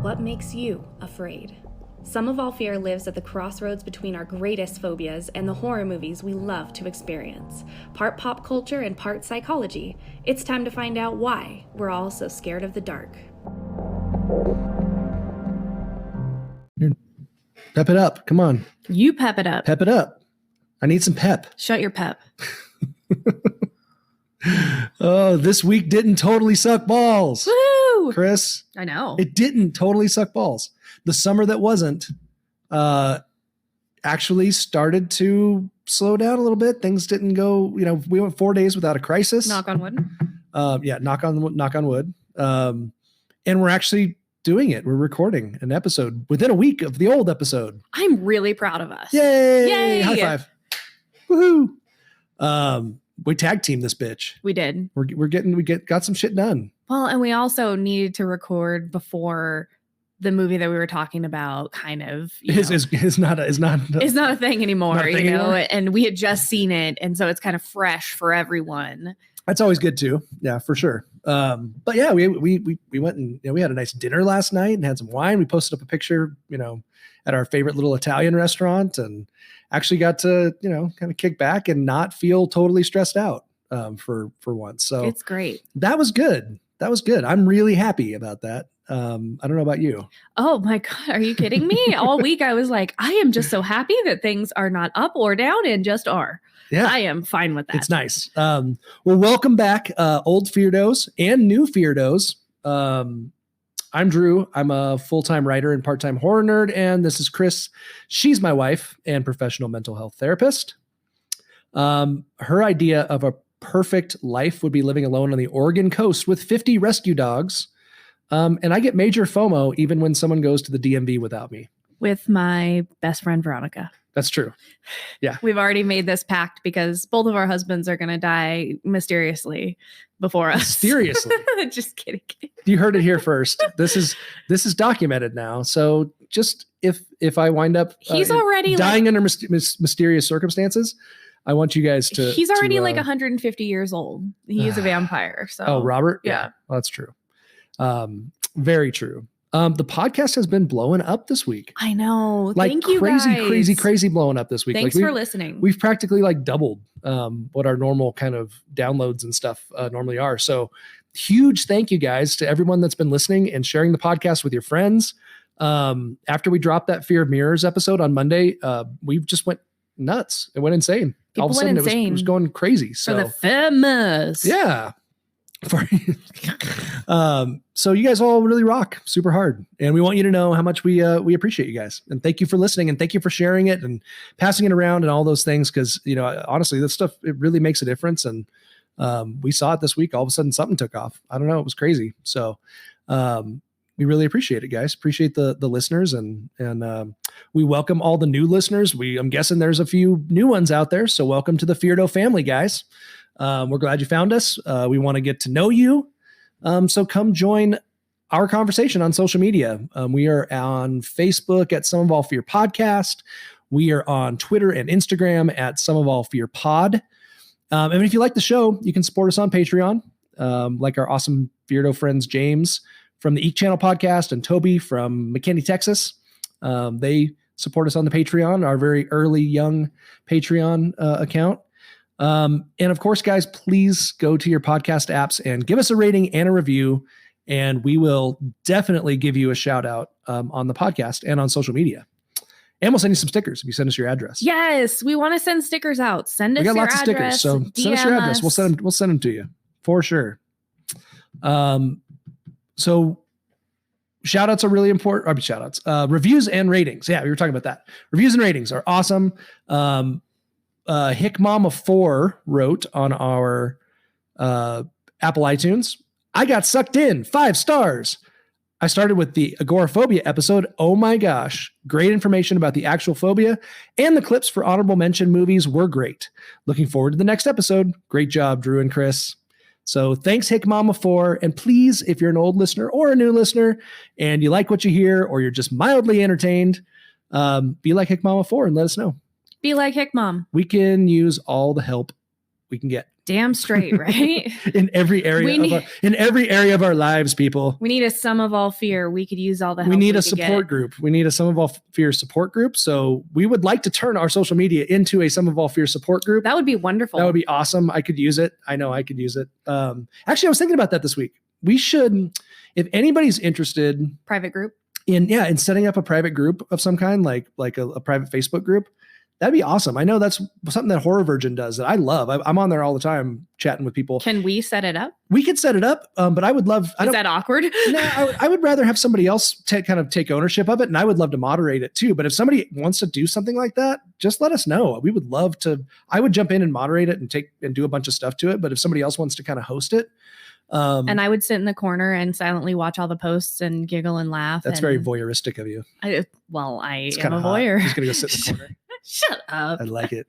What makes you afraid? Some of All Fear lives at the crossroads between our greatest phobias and the horror movies we love to experience. Part pop culture and part psychology. It's time to find out why we're all so scared of the dark. Pep it up. Come on. You pep it up. Pep it up. I need some pep. Shut your pep. Oh, this week didn't totally suck balls. Woo! Kris. I know. It didn't totally suck balls. The summer that wasn't actually started to slow down a little bit. Things didn't go, we went 4 days without a crisis. Knock on wood. Yeah, knock on wood. And we're actually doing it. We're recording an episode within a week of the old episode. I'm really proud of us. Yay! Yay! High five. Woohoo! We tag teamed this bitch. We did. We got some shit done. Well, and we also needed to record before the movie that we were talking about kind of is not a thing anymore, anymore. And we had just seen it, and so it's kind of fresh for everyone. That's always good too. Yeah, for sure. But yeah, we went and we had a nice dinner last night and had some wine. We posted up a picture, at our favorite little Italian restaurant, and actually got to, kind of kick back and not feel totally stressed out for once. So it's great. That was good. I'm really happy about that. I don't know about you. Oh my God. Are you kidding me? All week I was like, I am just so happy that things are not up or down and just are. Yeah. I am fine with that. It's nice. Well, welcome back, old Feardos and new Feardos. I'm Drew. I'm a full-time writer and part-time horror nerd, and this is Kris. She's my wife and professional mental health therapist. Her idea of a perfect life would be living alone on the Oregon coast with 50 rescue dogs. And I get major FOMO even when someone goes to the DMV without me. With my best friend, Veronica. That's true. Yeah. We've already made this pact because both of our husbands are going to die mysteriously before us. Mysteriously. Just kidding. You heard it here first. This is documented now. So just if I wind up he's already dying under mysterious circumstances, I want you guys to. He's already 150 years old. He is a vampire. So. Oh, Robert? Yeah. Well, that's true. Very true. The podcast has been blowing up this week. I know. Like Thank you crazy, guys. crazy blowing up this week. Thanks for listening. We've practically doubled what our normal kind of downloads and stuff normally are. So huge thank you guys to everyone that's been listening and sharing the podcast with your friends. After we dropped that Fear of Mirrors episode on Monday, we just went nuts. It went insane. People all of a sudden it was going crazy. So for the famous. Yeah. So you guys all really rock super hard, and we want you to know how much we appreciate you guys, and thank you for listening, and thank you for sharing it and passing it around and all those things, because honestly, this stuff, it really makes a difference. And we saw it this week. All of a sudden something took off. I don't know, it was crazy. So we really appreciate it, guys. Appreciate the listeners, and we welcome all the new listeners. I'm guessing there's a few new ones out there, so welcome to the Feardo family, guys. We're glad you found us. We want to get to know you. So come join our conversation on social media. We are on Facebook at Some of All Fear Podcast. We are on Twitter and Instagram at Some of All Fear Pod. And if you like the show, you can support us on Patreon, like our awesome Feardo friends, James from the Eek Channel podcast and Toby from McKinney, Texas. They support us on the Patreon, our very early young Patreon account. And of course, guys, please go to your podcast apps and give us a rating and a review, and we will definitely give you a shout out on the podcast and on social media. And we'll send you some stickers if you send us your address. Yes, we want to send stickers out. Send us your address. We got lots of stickers, so send us your address. We'll send them to you for sure. So shout outs are really important. Shout outs, reviews and ratings. Yeah, we were talking about that. Reviews and ratings are awesome. Hick Mama 4 wrote on our Apple iTunes, I got sucked in, 5 stars. I started with the agoraphobia episode. Oh my gosh. Great information about the actual phobia, and the clips for honorable mention movies were great. Looking forward to the next episode. Great job, Drew and Kris. So thanks, Hick Mama 4. And please, if you're an old listener or a new listener and you like what you hear, or you're just mildly entertained, be like Hick Mama 4 and let us know. Be like Hick Mom. We can use all the help we can get. Damn straight, right? in every area of our lives, people. We need a sum of all fear. We could use all the help. We need a support group. We need a sum of all fear support group. So we would like to turn our social media into a sum of all fear support group. That would be wonderful. That would be awesome. I could use it. I know I could use it. Actually, I was thinking about that this week. We should, if anybody's interested, private group in setting up a private group of some kind, like a private Facebook group. That'd be awesome. I know that's something that Horror Virgin does that I love. I'm on there all the time chatting with people. Can we set it up? We could set it up, but I would love. Is that awkward? I would rather have somebody else kind of take ownership of it, and I would love to moderate it too. But if somebody wants to do something like that, just let us know. We would love to. I would jump in and moderate it and do a bunch of stuff to it. But if somebody else wants to kind of host it, and I would sit in the corner and silently watch all the posts and giggle and laugh. That's very voyeuristic of you. I am a voyeur. I'm just gonna go sit in the corner. Shut up. I like it.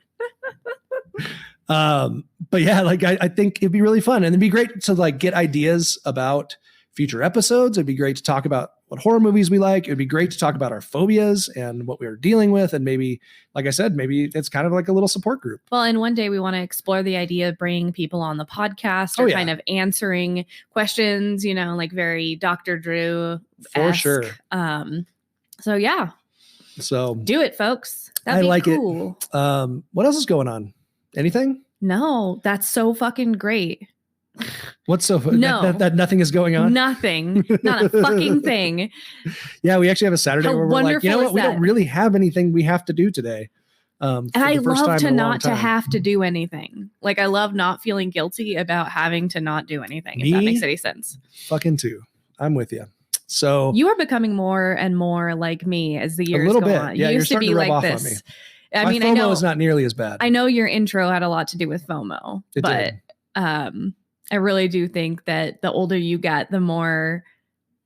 But yeah, like I think it'd be really fun, and it'd be great to like get ideas about future episodes. It'd be great to talk about what horror movies we like. It'd be great to talk about our phobias and what we were dealing with, and maybe, like I said, maybe it's kind of like a little support group. Well, and one day we want to explore the idea of bringing people on the podcast or kind of answering questions, like very Dr. Drew for sure. So yeah. So do it, folks. I like cool. It. What else is going on? Anything? No, that's so fucking great. What's so that nothing is going on? Nothing. Not a fucking thing. Yeah, we actually have a Saturday where we're like, you know what? We don't really have anything we have to do today. And I love to not to have to do anything. Like I love not feeling guilty about having to not do anything. If that makes any sense. Fucking too. I'm with you. So you are becoming more and more like me as the years go on. Yeah, you used to be like this. I mean, FOMO I know is not nearly as bad. I know your intro had a lot to do with FOMO, but I really do think that the older you get, the more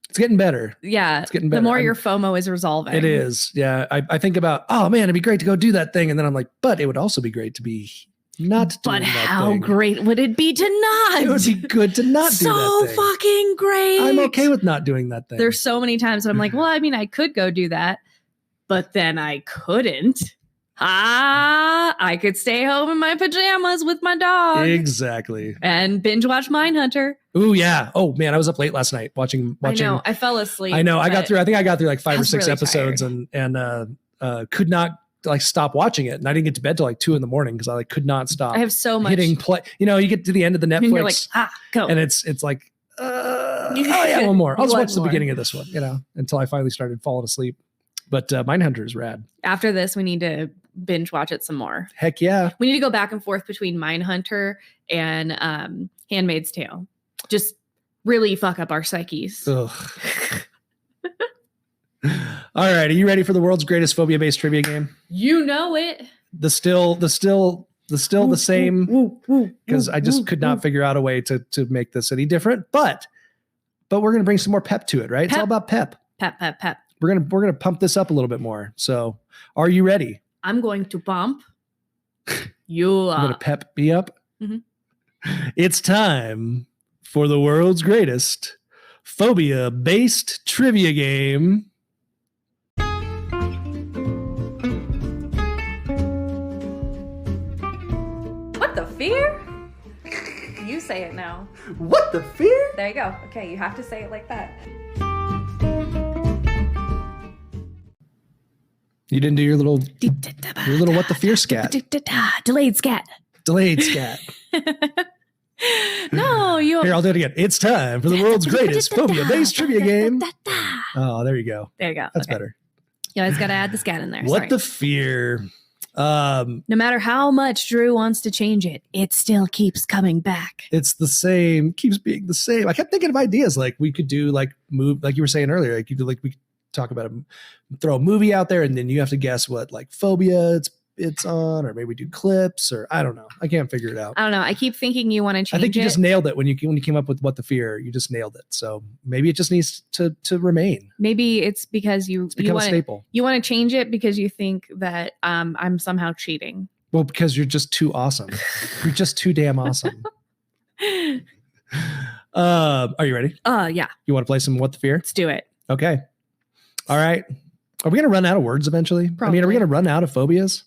it's getting better. Yeah, it's getting better. The more your FOMO is resolving. It is. Yeah, I think about, oh man, it'd be great to go do that thing, and then I'm like, but it would also be great to be not doing that thing. But how great would it be to not? It would be good to not do that thing. So fucking great. I'm okay with not doing that thing. There's so many times that I'm like, well, I mean, I could go do that, but then I couldn't. I could stay home in my pajamas with my dog. Exactly. And binge watch Mindhunter. Oh yeah. Oh man, I was up late last night watching. I know. I fell asleep. I know. I got through like 5 or 6 episodes and could not like stop watching it, and I didn't get to bed till like 2 a.m. because I like could not stop. I have so much hitting play. You get to the end of the Netflix, and you're like, go, and it's like, oh yeah, one more. I'll just watch the beginning of this one, until I finally started falling asleep. But Mindhunter is rad. After this, we need to binge watch it some more. Heck yeah. We need to go back and forth between Mindhunter and Handmaid's Tale. Just really fuck up our psyches. Ugh. All right, are you ready for the world's greatest phobia-based trivia game? You know it. The still the same, because I just could not figure out a way to make this any different. But we're gonna bring some more pep to it, right? It's all about pep. Pep. We're gonna pump this up a little bit more. So, are you ready? I'm going to pump you up. I'm gonna pep me up. Mm-hmm. It's time for the world's greatest phobia-based trivia game. What the fear? You say it now. What the fear? There you go. Okay, you have to say it like that. You didn't do your little what the fear scat. Delayed scat. Delayed scat. No, you. Here, I'll do it again. It's time for the world's greatest phobia-based trivia game. Oh, there you go. There you go. That's better. You always got to add the scat in there. What the fear? No matter how much Drew wants to change it, it still keeps coming back. It's the same. Keeps being the same. I kept thinking of ideas like we could do like you were saying earlier. Like you could we could talk about throw a movie out there, and then you have to guess what like phobia it's on, or maybe we do clips, or I don't know. I can't figure it out. I don't know. I keep thinking you want to change it. I think you just nailed it when you came up with what the fear. You just nailed it. So maybe it just needs to remain. Maybe it's because you become a staple. You want to change it because you think that I'm somehow cheating. Well, because you're just too awesome. You're just too damn awesome. Are you ready? Yeah. You want to play some What the Fear? Let's do it. Okay. All right. Are we going to run out of words eventually? Probably. I mean, are we going to run out of phobias?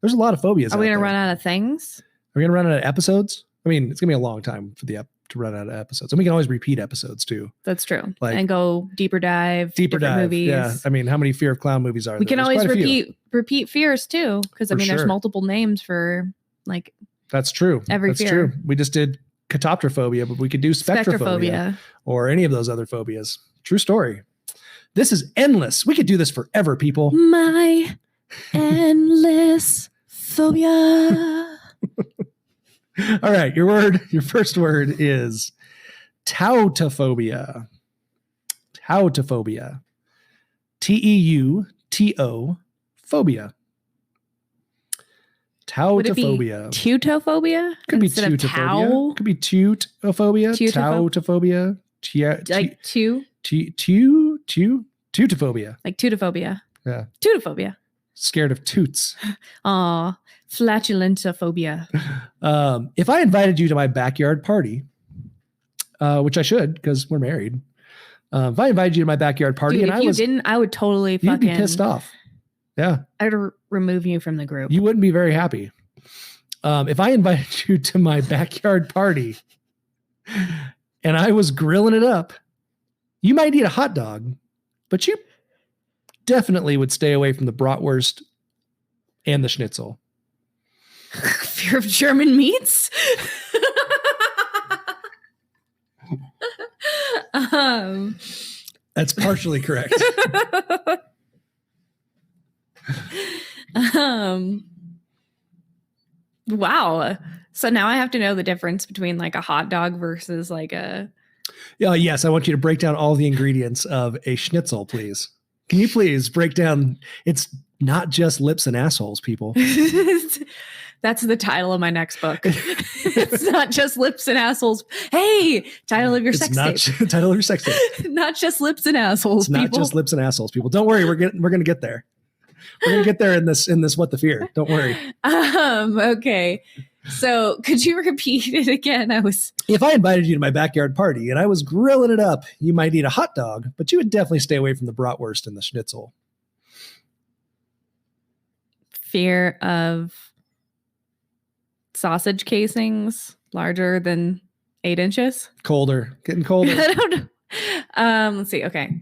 There's a lot of phobias. Are we going to run out of things? Are we going to run out of episodes? I mean, it's gonna be a long time for to run out of episodes, and we can always repeat episodes too. That's true. Like, and go deeper dive movies. Yeah, I mean, how many Fear of Clown movies are there? We can always repeat fears too, because I mean, there's multiple names for like. That's true. Every fear. True. We just did catoptrophobia, but we could do spectrophobia or any of those other phobias. True story. This is endless. We could do this forever, people. My endless phobia. All right, your first word is tautophobia. Tautophobia. Teuto phobia. Tautophobia. Tutophobia? Could be tutophobia. Could be tutophobia. Tautophobia. Like tutophobia. Like tutophobia. Yeah. Tutophobia. Scared of toots. Aw, flatulentophobia. If I invited you to my backyard party, which I should because we're married. If I invited you to my backyard party, dude, if you didn't, I would totally you'd be pissed off. Yeah. I'd remove you from the group. You wouldn't be very happy. If I invited you to my backyard party and I was grilling it up, you might eat a hot dog, but you definitely would stay away from the bratwurst and the schnitzel. Fear of German meats? That's partially correct. Wow. So now I have to know the difference between like a hot dog versus like a. Yes, I want you to break down all the ingredients of a schnitzel, please. Can you please break down? It's not just lips and assholes, people. That's the title of my next book. It's not just lips and assholes. Hey, title of your sex tape. Title of your sex tape. Not just lips and assholes. It's not just lips and assholes, people. Don't worry, we're gonna get there. We're gonna get there in this What the Fear. Don't worry. Okay. So could you repeat it again? If I invited you to my backyard party and I was grilling it up, you might eat a hot dog, but you would definitely stay away from the bratwurst and the schnitzel. Fear of sausage casings larger than 8 inches. Colder, getting colder. I don't know. Let's see. Okay.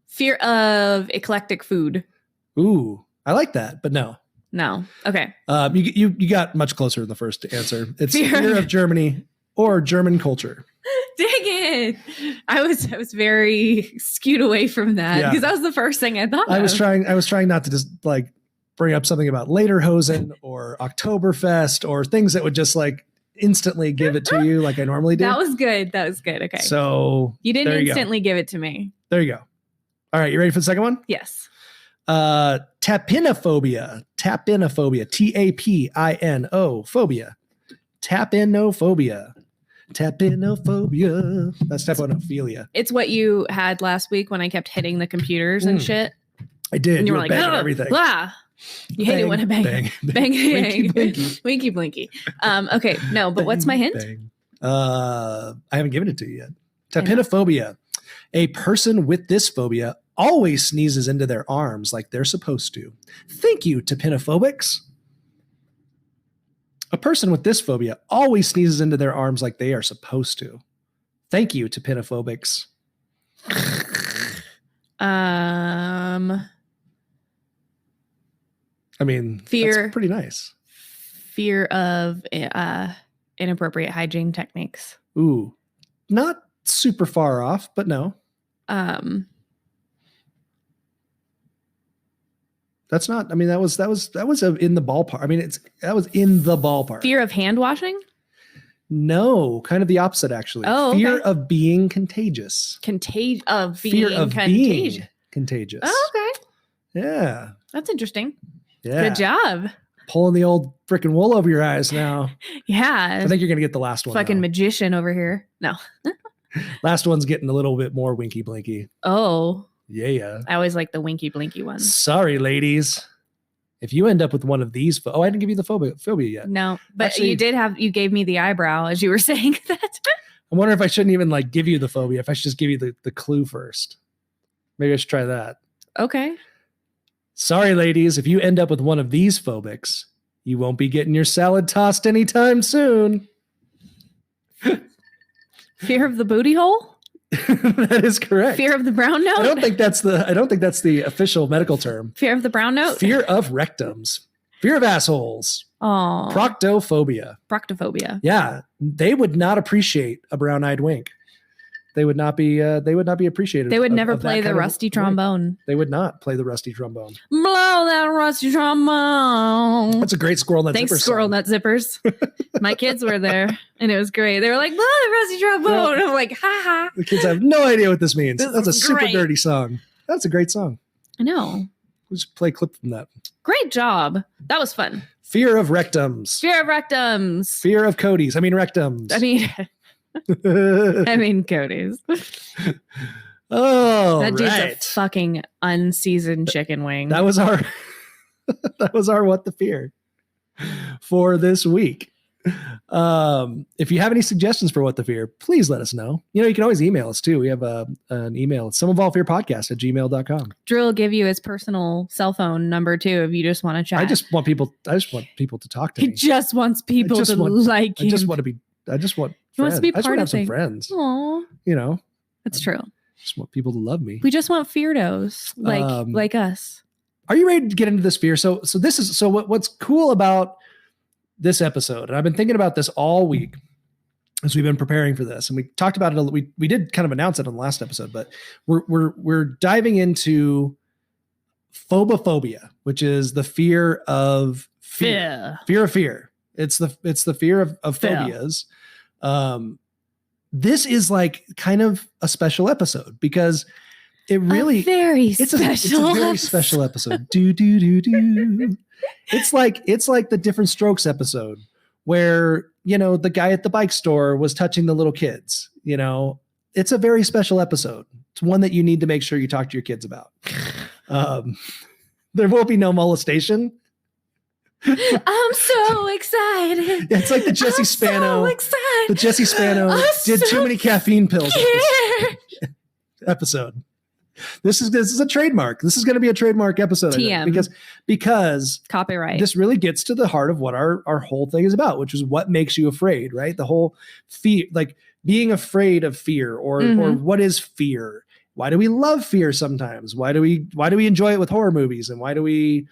Fear of eclectic food. Ooh, I like that, but no. No. Okay. You got much closer in the first answer. It's fear of Germany or German culture. Dang it! I was very skewed away from that because that was the first thing I thought. I was trying not to just like bring up something about Lederhosen or Oktoberfest or things that would just like instantly give it to you like I normally do. That was good. Okay. So you didn't instantly give it to me. There you go. All right, you ready for the second one? Yes. Tapinophobia. Tapino phobia. Tapinophobia. Tapinophobia. That's tapinophilia. It's what you had last week when I kept hitting the computers and shit. I did. And you were like, everything. Blah. You hate it when I bang. Bang. Winky blinky. Okay, no, but what's my hint? I haven't given it to you yet. Tapinophobia. A person with this phobia always sneezes into their arms like they're supposed to. Thank you, tapinophobics. A person with this phobia always sneezes into their arms like they are supposed to. Thank you, tapinophobics. I mean, fear. That's pretty nice. Fear of inappropriate hygiene techniques. Ooh, not super far off, but no. That's not. I mean, that was in the ballpark. I mean, that was in the ballpark. Fear of hand washing? No, kind of the opposite, actually. Oh, fear of being contagious. Fear of being contagious. Oh, okay. Yeah, that's interesting. Yeah, good job. Pulling the old freaking wool over your eyes now. Yeah, I think you're gonna get the last one. Fucking magician over here. No. Last one's getting a little bit more winky blinky. Oh. Yeah. I always like the winky blinky ones. Sorry, ladies. If you end up with one of these, I didn't give you the phobia yet. No, but actually, you gave me the eyebrow as you were saying that. I wonder if I shouldn't even like give you the phobia. If I should just give you the clue first. Maybe I should try that. Okay. Sorry, ladies. If you end up with one of these phobics, you won't be getting your salad tossed anytime soon. Fear of the booty hole? That is correct. Fear of the brown note? I don't think that's the official medical term. Fear of the brown note? Fear of rectums. Fear of assholes. Oh. Proctophobia. Proctophobia. Yeah. They would not appreciate a brown-eyed wink. They would not be appreciated. They would never play the rusty trombone. They would not play the rusty trombone. Blow that rusty trombone. That's a great Squirrel Nut Zippers. Thanks, Squirrel Nut Zippers. My kids were there and it was great. They were like, blow the rusty trombone. Yeah. I'm like, ha ha. The kids have no idea what this means. That's a super dirty song. That's a great song. I know. We'll just play a clip from that. Great job. That was fun. Fear of rectums. Fear of rectums. Fear of Cody's. Rectums. Cody's. Oh, that dude's a fucking unseasoned chicken wing. That was our What the Fear for this week. If you have any suggestions for What the Fear, please let us know. You can always email us too. We have an email. It's someofallfearpodcast@gmail.com. Drew will give you his personal cell phone number too if you just want to chat. I just want people to talk to me. He just wants people to like him. He wants to be part of some friends. Aww. That's true. Just want people to love me. We just want feardos like us. Are you ready to get into this fear? So what's cool about this episode, and I've been thinking about this all week as we've been preparing for this, and we talked about it. We did kind of announce it on the last episode, but we're diving into phobophobia, which is the fear of fear. Fear of fear. It's the fear of phobias. This is like kind of a special episode because it's a very special episode. It's like the Different Strokes episode where, the guy at the bike store was touching the little kids. It's a very special episode. It's one that you need to make sure you talk to your kids about. There will be no molestation. I'm so excited. It's like the Jesse Spano. The Jesse Spano did too many caffeine pills episode. This is a trademark. This is going to be a trademark episode. TM. Because copyright. This really gets to the heart of what our whole thing is about, which is what makes you afraid, right? The whole fear, like being afraid of fear or what is fear? Why do we love fear sometimes? Why do we enjoy it with horror movies? And why do we,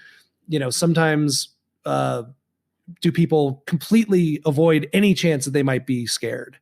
sometimes do people completely avoid any chance that they might be scared?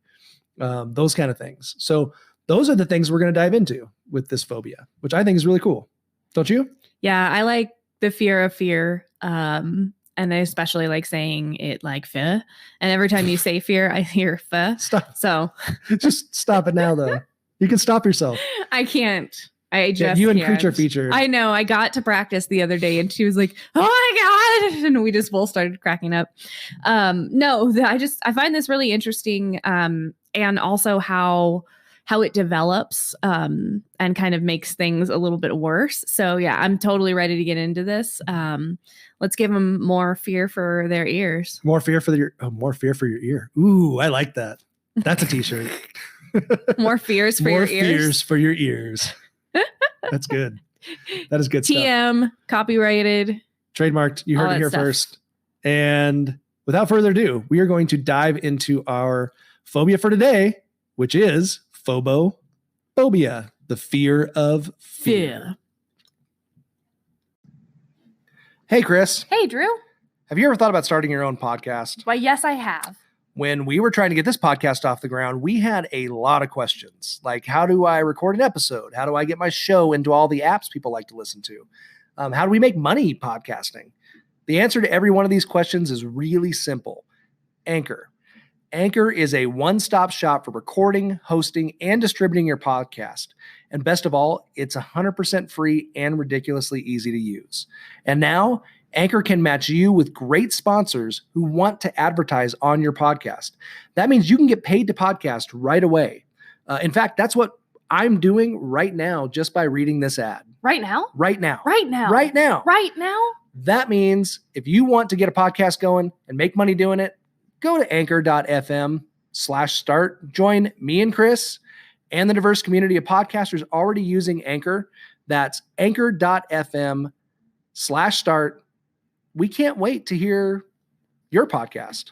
Those kind of things. So those are the things we're going to dive into with this phobia, which I think is really cool. Don't you? Yeah, I like the fear of fear. And I especially like saying it like fear. And every time you say fear, I hear fear. Stop. So just stop it now, though. You can stop yourself. I can't. I just you and can't. Creature Feature. I know. I got to practice the other day and she was like, oh my God. And we just both started cracking up. I find this really interesting. And also how it develops and kind of makes things a little bit worse. So yeah, I'm totally ready to get into this. Let's give them more fear for their ears. More fear for your ear. Ooh, I like that. That's a t-shirt. More fears for your ears. More fears for your ears. That's good. That is good stuff. TM, copyrighted. Trademarked. You heard it here first. And without further ado, we are going to dive into our phobia for today, which is phobophobia, the fear of fear. Hey, Kris. Hey, Drew. Have you ever thought about starting your own podcast? Why, yes, I have. When we were trying to get this podcast off the ground, we had a lot of questions. Like, how do I record an episode? How do I get my show into all the apps people like to listen to? How do we make money podcasting? The answer to every one of these questions is really simple. Anchor. Anchor is a one-stop shop for recording, hosting, and distributing your podcast. And best of all, it's 100% free and ridiculously easy to use. And now, Anchor can match you with great sponsors who want to advertise on your podcast. That means you can get paid to podcast right away. In fact, that's what I'm doing right now just by reading this ad. Right now? Right now. Right now. Right now. Right now? That means if you want to get a podcast going and make money doing it, go to anchor.fm/start. Join me and Kris and the diverse community of podcasters already using Anchor. That's anchor.fm/start. We can't wait to hear your podcast.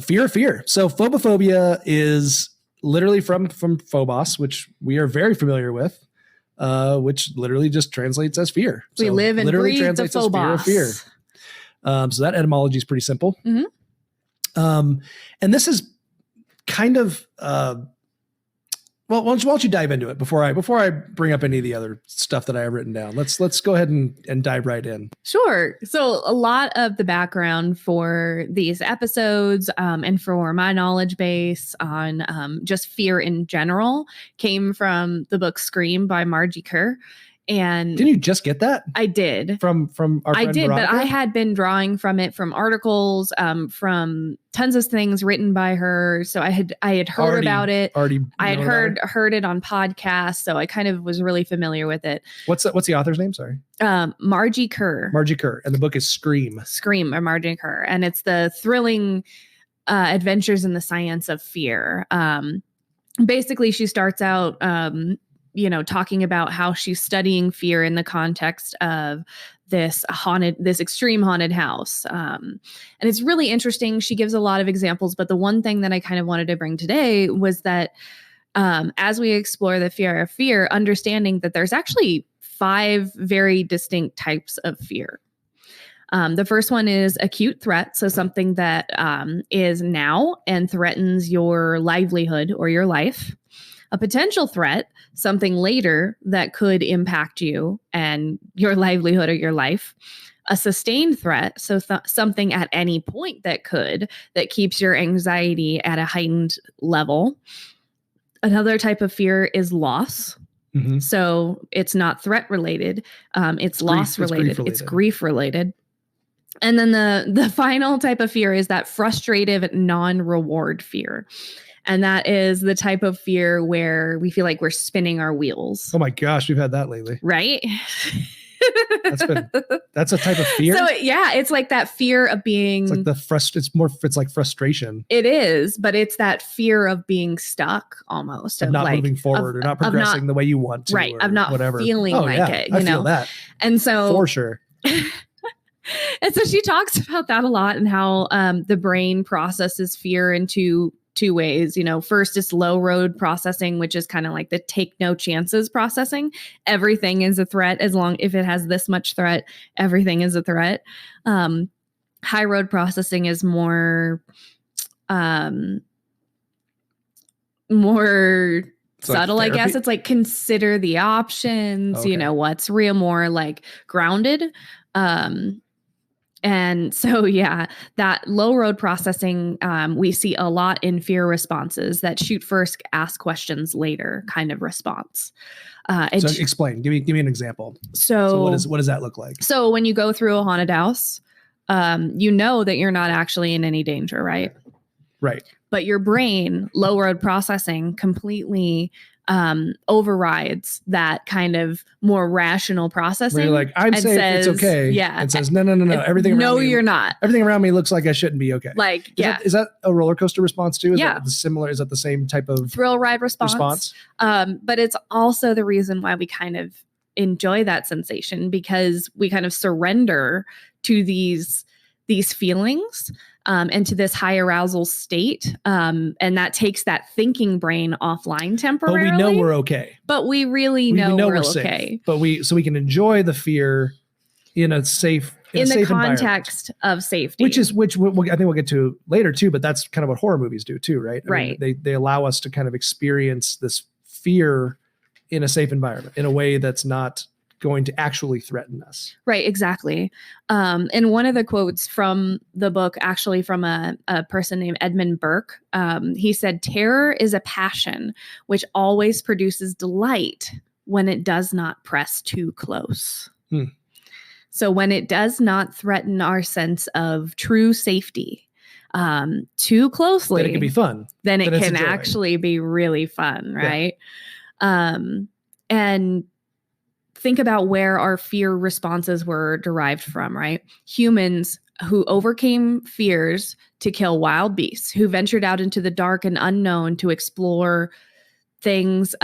Fear of fear. So phobophobia is literally from phobos, which we are very familiar with, which literally just translates as fear. We so live and literally breathe translates the phobos. as fear of fear. So that etymology is pretty simple. Mm-hmm. And this is kind of, well, why don't you dive into it before I bring up any of the other stuff that I have written down? Let's go ahead and dive right in. Sure. So a lot of the background for these episodes and for my knowledge base on just fear in general came from the book Scream by Margie Kerr. And didn't you just get that? I did from our friend Veronica? But I had been drawing from it from articles, from tons of things written by her. So I had heard about it. I had heard it on podcasts. So I kind of was really familiar with it. What's the author's name? Sorry. Margie Kerr. Margie Kerr, and the book is Scream. Scream by Margie Kerr, and it's the thrilling adventures in the science of fear. Basically, she starts out. Talking about how she's studying fear in the context of this extreme haunted house. And it's really interesting. She gives a lot of examples, but the one thing that I kind of wanted to bring today was that as we explore the fear of fear, understanding that there's actually 5 very distinct types of fear. The first one is acute threat. So something that is now and threatens your livelihood or your life. A potential threat, something later that could impact you and your livelihood or your life. A sustained threat, so something at any point that keeps your anxiety at a heightened level. Another type of fear is loss. Mm-hmm. So it's not threat related. It's loss related. It's grief related. And then the final type of fear is that frustrative non-reward fear. And that is the type of fear where we feel like we're spinning our wheels. Oh my gosh, we've had that lately. Right? That's a type of fear. So yeah, it's like that fear of being. It's like it's like frustration. It is, but it's that fear of being stuck almost. Of not moving forward or not progressing the way you want to. Right. Of not whatever. feeling it. I feel that. And so. For sure. And so she talks about that a lot and how the brain processes fear into 2 ways. First is low road processing, which is kind of like the take no chances processing. Everything is a threat if it has this much threat, everything is a threat. High road processing is more subtle, like I guess. It's like consider the options, okay. What's real, more like grounded. And so, yeah, that low road processing, we see a lot in fear responses, that shoot first, ask questions later kind of response. So explain, give me an example. So what does that look like? So when you go through a haunted house, you know that you're not actually in any danger, right? Right. But your brain, low road processing, completely overrides that kind of more rational processing. Where you're like, I'm safe, says, it's okay. Yeah. And says, no. Everything around me. No, you're not. Everything around me looks like I shouldn't be okay. Like, Is that a roller coaster response too? Is that similar? Is that the same type of thrill ride response? But it's also the reason why we kind of enjoy that sensation, because we kind of surrender to these feelings. And to this high arousal state. And that takes that thinking brain offline temporarily. But we know we're okay. But we really know we're okay. Safe. But so we can enjoy the fear in a safe in the context of safety. Which I think we'll get to later too, but that's kind of what horror movies do too, right? Right. I mean, they allow us to kind of experience this fear in a safe environment in a way that's not going to actually threaten us. Right, exactly. And one of the quotes from the book, actually from a person named Edmund Burke, he said, "Terror is a passion which always produces delight when it does not press too close." So when it does not threaten our sense of true safety too closely, then it can be fun. Then it can actually be really fun, right? Yeah. And think about where our fear responses were derived from, right? Humans who overcame fears to kill wild beasts, who ventured out into the dark and unknown to explore things.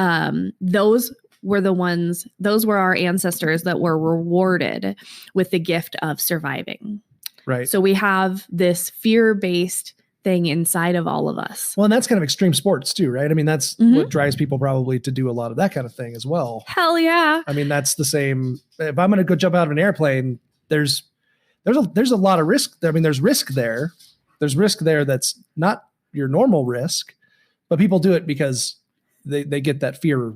Those were our ancestors that were rewarded with the gift of surviving. Right. So we have this fear-based thing inside of all of us. Well, and that's kind of extreme sports too, right? I mean, that's what drives people probably to do a lot of that kind of thing as well. Hell yeah. I mean, that's the same. If I'm going to go jump out of an airplane, there's a lot of risk. I mean, there's risk there. There's risk there that's not your normal risk, but people do it because they get that fear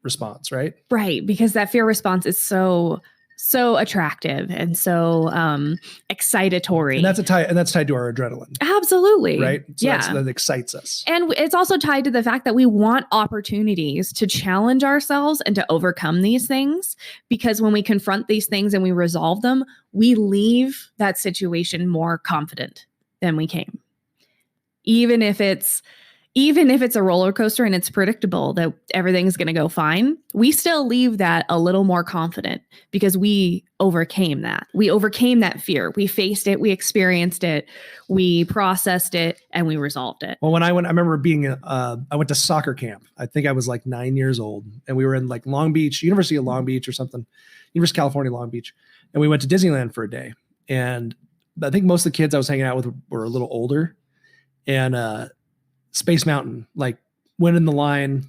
response, right? Right, because that fear response is so attractive and so excitatory. And that's tied to our adrenaline. Absolutely. Right? So yeah. that excites us. And it's also tied to the fact that we want opportunities to challenge ourselves and to overcome these things, because when we confront these things and we resolve them, we leave that situation more confident than we came. Even if it's a roller coaster and it's predictable that everything's going to go fine, we still leave that a little more confident because we overcame that. We overcame that fear. We faced it. We experienced it. We processed it and we resolved it. Well, I remember I went to soccer camp. I think I was like 9 years old, and we were in like Long Beach, University of Long Beach or something, University of California, Long Beach. And we went to Disneyland for a day. And I think most of the kids I was hanging out with were a little older, and, Space Mountain, like went in the line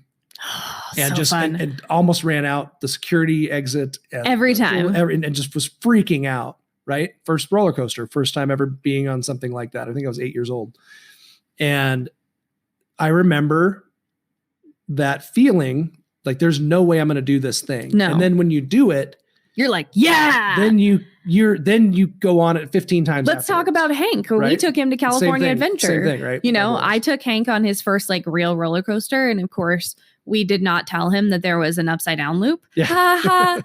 and and almost ran out the security exit every time and just was freaking out. Right. First roller coaster, first time ever being on something like that. I think I was 8 years old. And I remember that feeling like, there's no way I'm going to do this thing. No. And then when you do it, you're like, yeah. Then you go on it 15 times. Let's talk about Hank. Right? We took him to California Adventure. Same thing, right? You know, I took Hank on his first like real roller coaster, and of course, we did not tell him that there was an upside down loop. Yeah.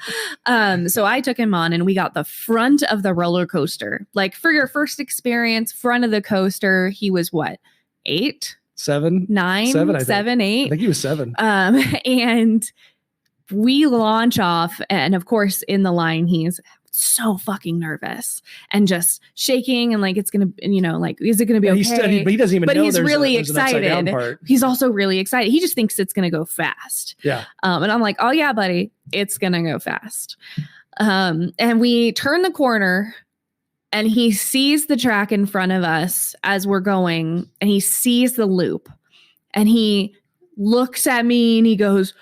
So I took him on, and we got the front of the roller coaster. Like, for your first experience, front of the coaster, he was what, 8, 7, 9, 7, 8. I think he was 7. And we launch off, and of course, in the line, he's so fucking nervous and just shaking, and like, it's gonna, you know, like, is it gonna be okay? But he doesn't even know. But he's really excited. He's also really excited. He just thinks it's gonna go fast. Yeah. And I'm like, oh yeah, buddy, it's gonna go fast. And we turn the corner, and he sees the track in front of us as we're going, and he sees the loop, and he looks at me and he goes,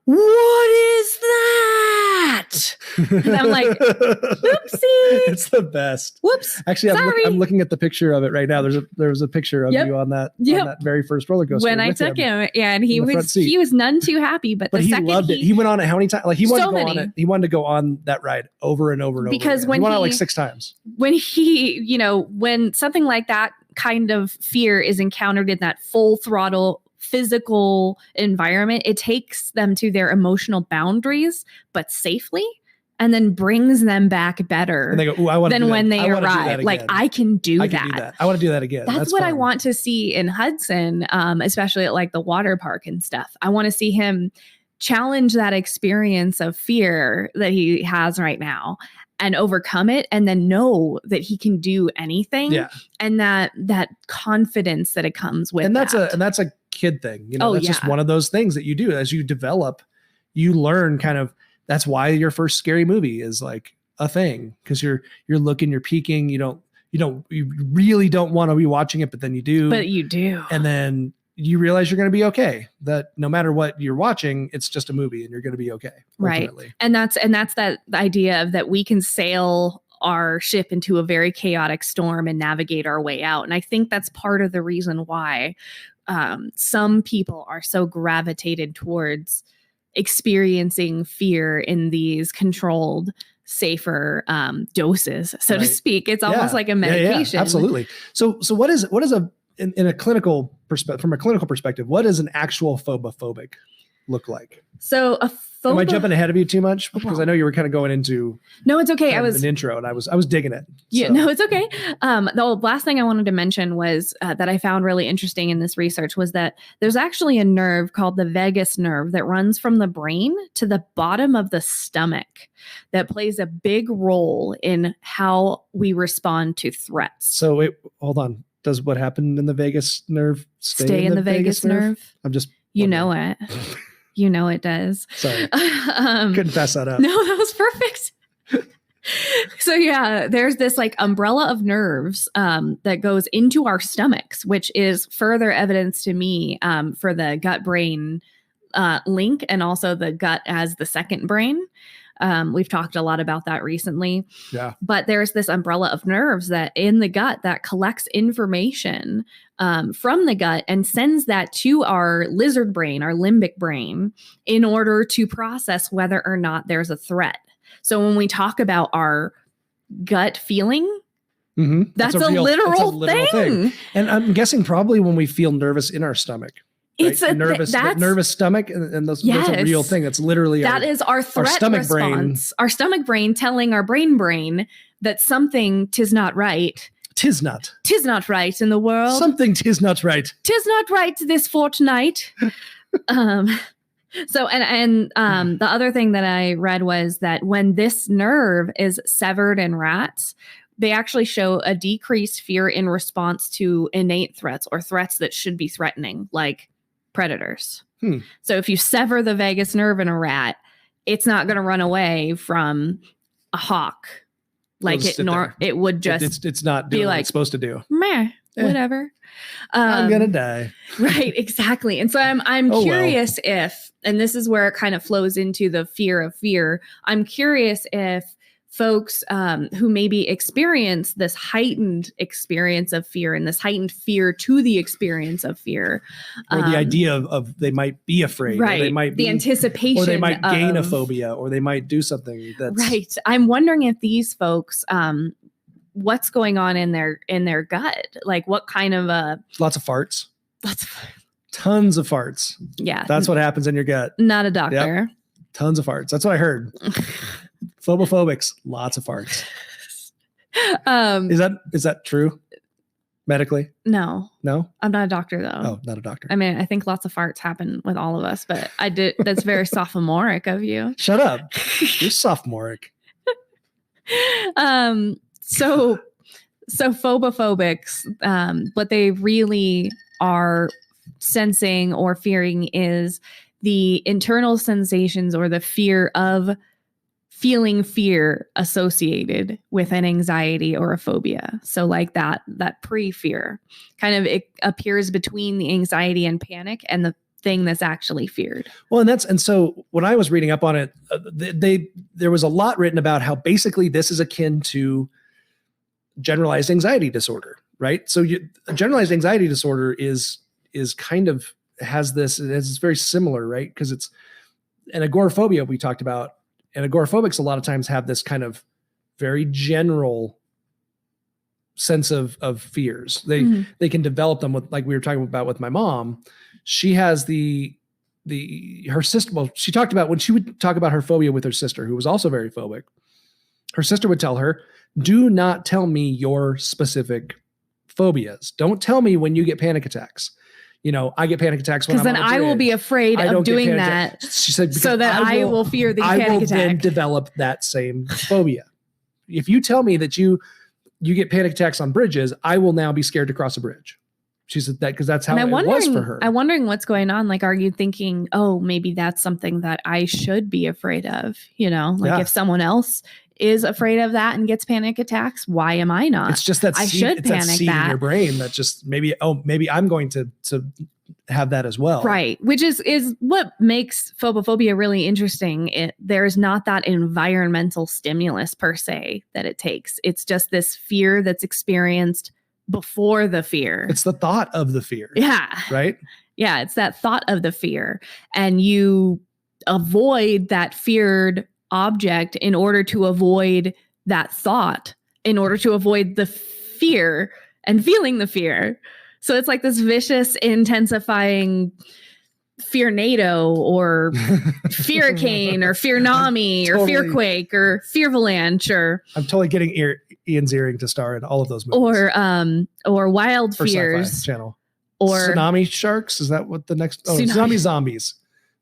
"What is that?" And I'm like, "Oopsie!" It's the best. Whoops. Actually, I'm looking at the picture of it right now. There was a picture of you on that very first roller coaster when I took him. Yeah, and he was none too happy. But he loved it. He went on it how many times? Like, he wanted to go on it. He wanted to go on that ride over and over and over. Because when he went on like 6 times. When when something like that kind of fear is encountered in that full throttle physical environment, it takes them to their emotional boundaries, but safely, and then brings them back better and they go, I want than when they arrive. Like, I can do that. I want to do that again. That's what fun. I want to see in Hudson, especially at like the water park and stuff. I want to see him challenge that experience of fear that he has right now and overcome it, and then know that he can do anything. Yeah. And that confidence that it comes with. And that's a kid thing. You know, that's just one of those things that you do as you develop. You learn kind of, that's why your first scary movie is like a thing, because you're looking, you're peeking, you really don't want to be watching it, but then you do. But you do. And then you realize you're going to be okay. That no matter what you're watching, it's just a movie and you're going to be okay. Ultimately. Right. And that's that idea of that we can sail our ship into a very chaotic storm and navigate our way out. And I think that's part of the reason why some people are so gravitated towards experiencing fear in these controlled, safer doses, so to speak. It's almost like a medication. Yeah, absolutely. So what is in a clinical perspective, from a clinical perspective, what does an actual phobophobic look like? So am I jumping ahead of you too much? Because I know you were kind of going into it's okay. I was an intro, and I was digging it. Yeah, no, it's okay. The last thing I wanted to mention was that I found really interesting in this research was that there's actually a nerve called the vagus nerve that runs from the brain to the bottom of the stomach that plays a big role in how we respond to threats. So hold on. Does what happened in the vagus nerve stay in the vagus nerve? I'm just know it. You know it does. Sorry. Couldn't pass that up. No, that was perfect. So yeah, there's this like umbrella of nerves that goes into our stomachs, which is further evidence to me for the gut brain link, and also the gut as the second brain. We've talked a lot about that recently. Yeah. But there's this umbrella of nerves that in the gut that collects information from the gut and sends that to our lizard brain, our limbic brain, in order to process whether or not there's a threat. So when we talk about our gut feeling, that's a literal thing. And I'm guessing probably when we feel nervous in our stomach. Right? It's a nervous stomach, and that's a real thing. It's literally that is our threat stomach response. Our stomach brain telling our brain that something tis not right. Tis not right in the world. Something tis not right. Tis not right this fortnight. So the other thing that I read was that when this nerve is severed in rats, they actually show a decreased fear in response to innate threats or threats that should be threatening, like predators. So if you sever the vagus nerve in a rat, it's not going to run away from a hawk. Like it would just it's not doing what it's supposed to do. Meh, whatever. I'm gonna die. Right, exactly. And so I'm curious if, and this is where it kind of flows into the fear of fear. I'm curious if folks who maybe experience this heightened experience of fear and this heightened fear to the experience of fear, or the idea of they might be afraid, right? Or they might the anticipation, or they might gain a phobia, or they might do something that's right. I'm wondering if these folks, what's going on in their gut, like what kind of lots of farts, tons of farts. Yeah, that's what happens in your gut. Not a doctor. Yep. Tons of farts. That's what I heard. Phobophobics, lots of farts. Is that true? Medically? No. I'm not a doctor though. Oh, not a doctor. I mean, I think lots of farts happen with all of us, but that's very sophomoric of you. Shut up. You're sophomoric. So phobophobics, what they really are sensing or fearing is the internal sensations or the fear of feeling fear associated with an anxiety or a phobia. So like that pre-fear kind of, it appears between the anxiety and panic and the thing that's actually feared. Well, and so when I was reading up on it, there was a lot written about how basically this is akin to generalized anxiety disorder, right? So generalized anxiety disorder is kind of it's very similar, right? Because it's an agoraphobia we talked about. And agoraphobics a lot of times have this kind of very general sense of fears. They can develop them with, like we were talking about with my mom. She has her sister. Well, she talked about when she would talk about her phobia with her sister, who was also very phobic. Her sister would tell her, "Do not tell me your specific phobias. Don't tell me when you get panic attacks. I get panic attacks when I'm on a bridge. Because then I will be afraid of doing that." She said, so that I will fear the panic attack. I will then develop that same phobia. If you tell me that you get panic attacks on bridges, I will now be scared to cross a bridge. She said that because that's how it was for her. I'm wondering what's going on. Like, are you thinking, oh, maybe that's something that I should be afraid of? If someone else is afraid of that and gets panic attacks, why am I not? It's just that I should panic that in your brain that just maybe I'm going to have that as well. Right. Which is what makes phobophobia really interesting. There's not that environmental stimulus per se that it takes. It's just this fear that's experienced before the fear. It's the thought of the fear. Yeah. Right? Yeah. It's that thought of the fear. And you avoid that feared object in order to avoid that thought, in order to avoid the fear and feeling the fear. So it's like this vicious, intensifying fear-nado or fear-cane or fear-nami or fear-quake or fear-avalanche or... I'm totally getting Ian Ziering to star in all of those movies. Or Wild Fears. Sci-Fi Channel. Or Tsunami Sharks? Is that what the next... Oh, Tsunami Zombies.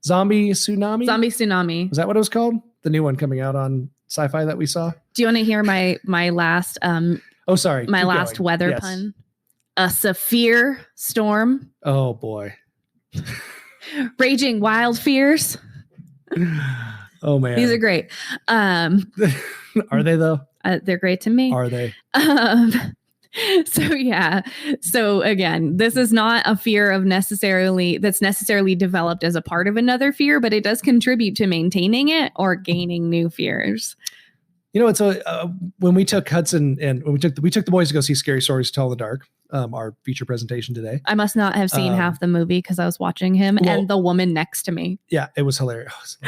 Zombie Tsunami? Zombie Tsunami. Is that what it was called? The new one coming out on Sci-Fi that we saw? Do you want to hear my last... oh, sorry. My last weather pun? A Saphir storm. Oh, boy. Raging Wild Fears. Oh, man. These are great. Are they though? They're great to me. Are they? So again, this is not a fear that's necessarily developed as a part of another fear, but it does contribute to maintaining it or gaining new fears. It's when we took Hudson and when we took the boys to go see Scary Stories to Tell in the Dark, our feature presentation today. I must not have seen half the movie because I was watching him and the woman next to me. Yeah, it was hilarious.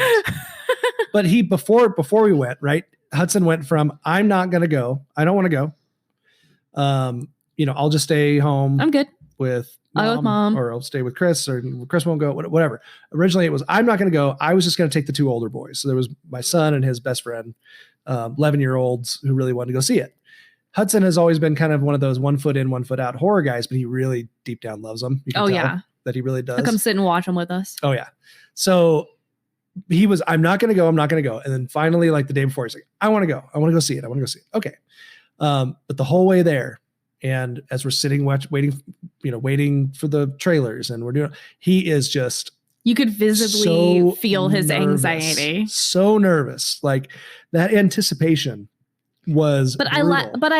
But before we went, right, Hudson went from, I'm not going to go. I don't want to go. I'll just stay home. I'm good with mom, or I'll stay with Kris, or Kris won't go, whatever. Originally it was, I'm not going to go. I was just going to take the two older boys. So there was my son and his best friend, 11-year-olds who really wanted to go see it. Hudson has always been kind of one of those 1 foot in, 1 foot out horror guys, but he really deep down loves them. You can tell that he really does. He'll come sit and watch them with us. Oh yeah. So he was, I'm not going to go. I'm not going to go. And then finally, like the day before, he's like, I want to go. I want to go see it. Okay. But the whole way there, and as we're sitting waiting for the trailers, and we're doing, he is just, you could visibly feel his anxiety. So nervous. Like that anticipation was But I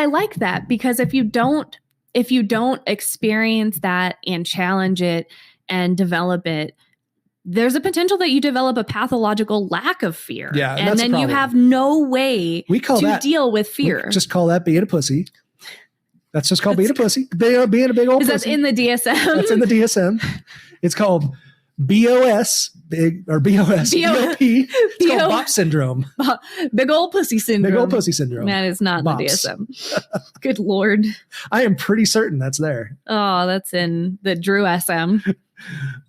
like that, because if you don't experience that and challenge it and develop it, there's a potential that you develop a pathological lack of fear. Yeah. And then you have no way to deal with fear. Just call that being a pussy. That's just called being a pussy. Being a big old pussy. Is that in the DSM? That's in the DSM. It's called BOS, BOP. It's called BOP syndrome. Big old pussy syndrome. Big old pussy syndrome. That is not in the DSM. Good Lord. I am pretty certain that's there. Oh, that's in the Drew SM.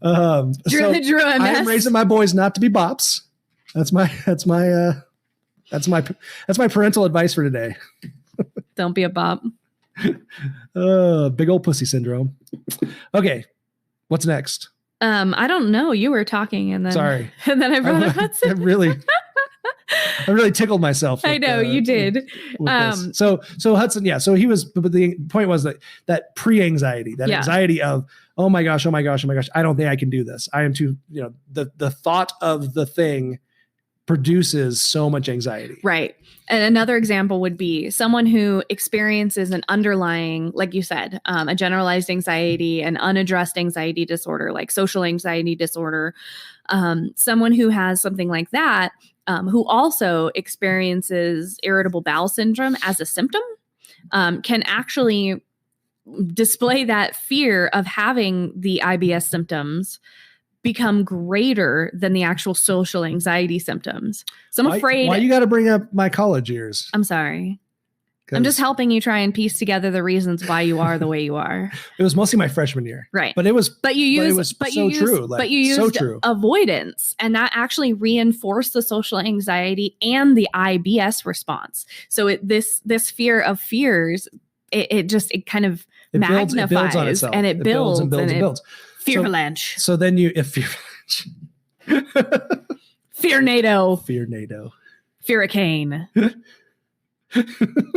Drew MS. I am raising my boys not to be bops. That's my parental advice for today. Don't be a bop. Big old pussy syndrome. Okay, what's next? I don't know. You were talking, and then sorry, and then I brought up Hudson. I really tickled myself. I know you did. So Hudson, yeah. So he was, but the point was that pre-anxiety, that anxiety of, oh my gosh, I don't think I can do this. I am too, the thought of the thing produces so much anxiety. Right. And another example would be someone who experiences an underlying, like you said, a generalized anxiety, an unaddressed anxiety disorder, like social anxiety disorder. Someone who has something like that, who also experiences irritable bowel syndrome as a symptom, can actually display that fear of having the IBS symptoms become greater than the actual social anxiety symptoms. So I'm afraid. Why you got to bring up my college years? I'm sorry. I'm just helping you try and piece together the reasons why you are the way you are. It was mostly my freshman year, right? But you used avoidance, and that actually reinforced the social anxiety and the IBS response. So this fear of fears, it kind of magnifies, builds on itself. And it builds and builds. Fear avalanche. So then fear NATO. Fear NATO. Fearicane.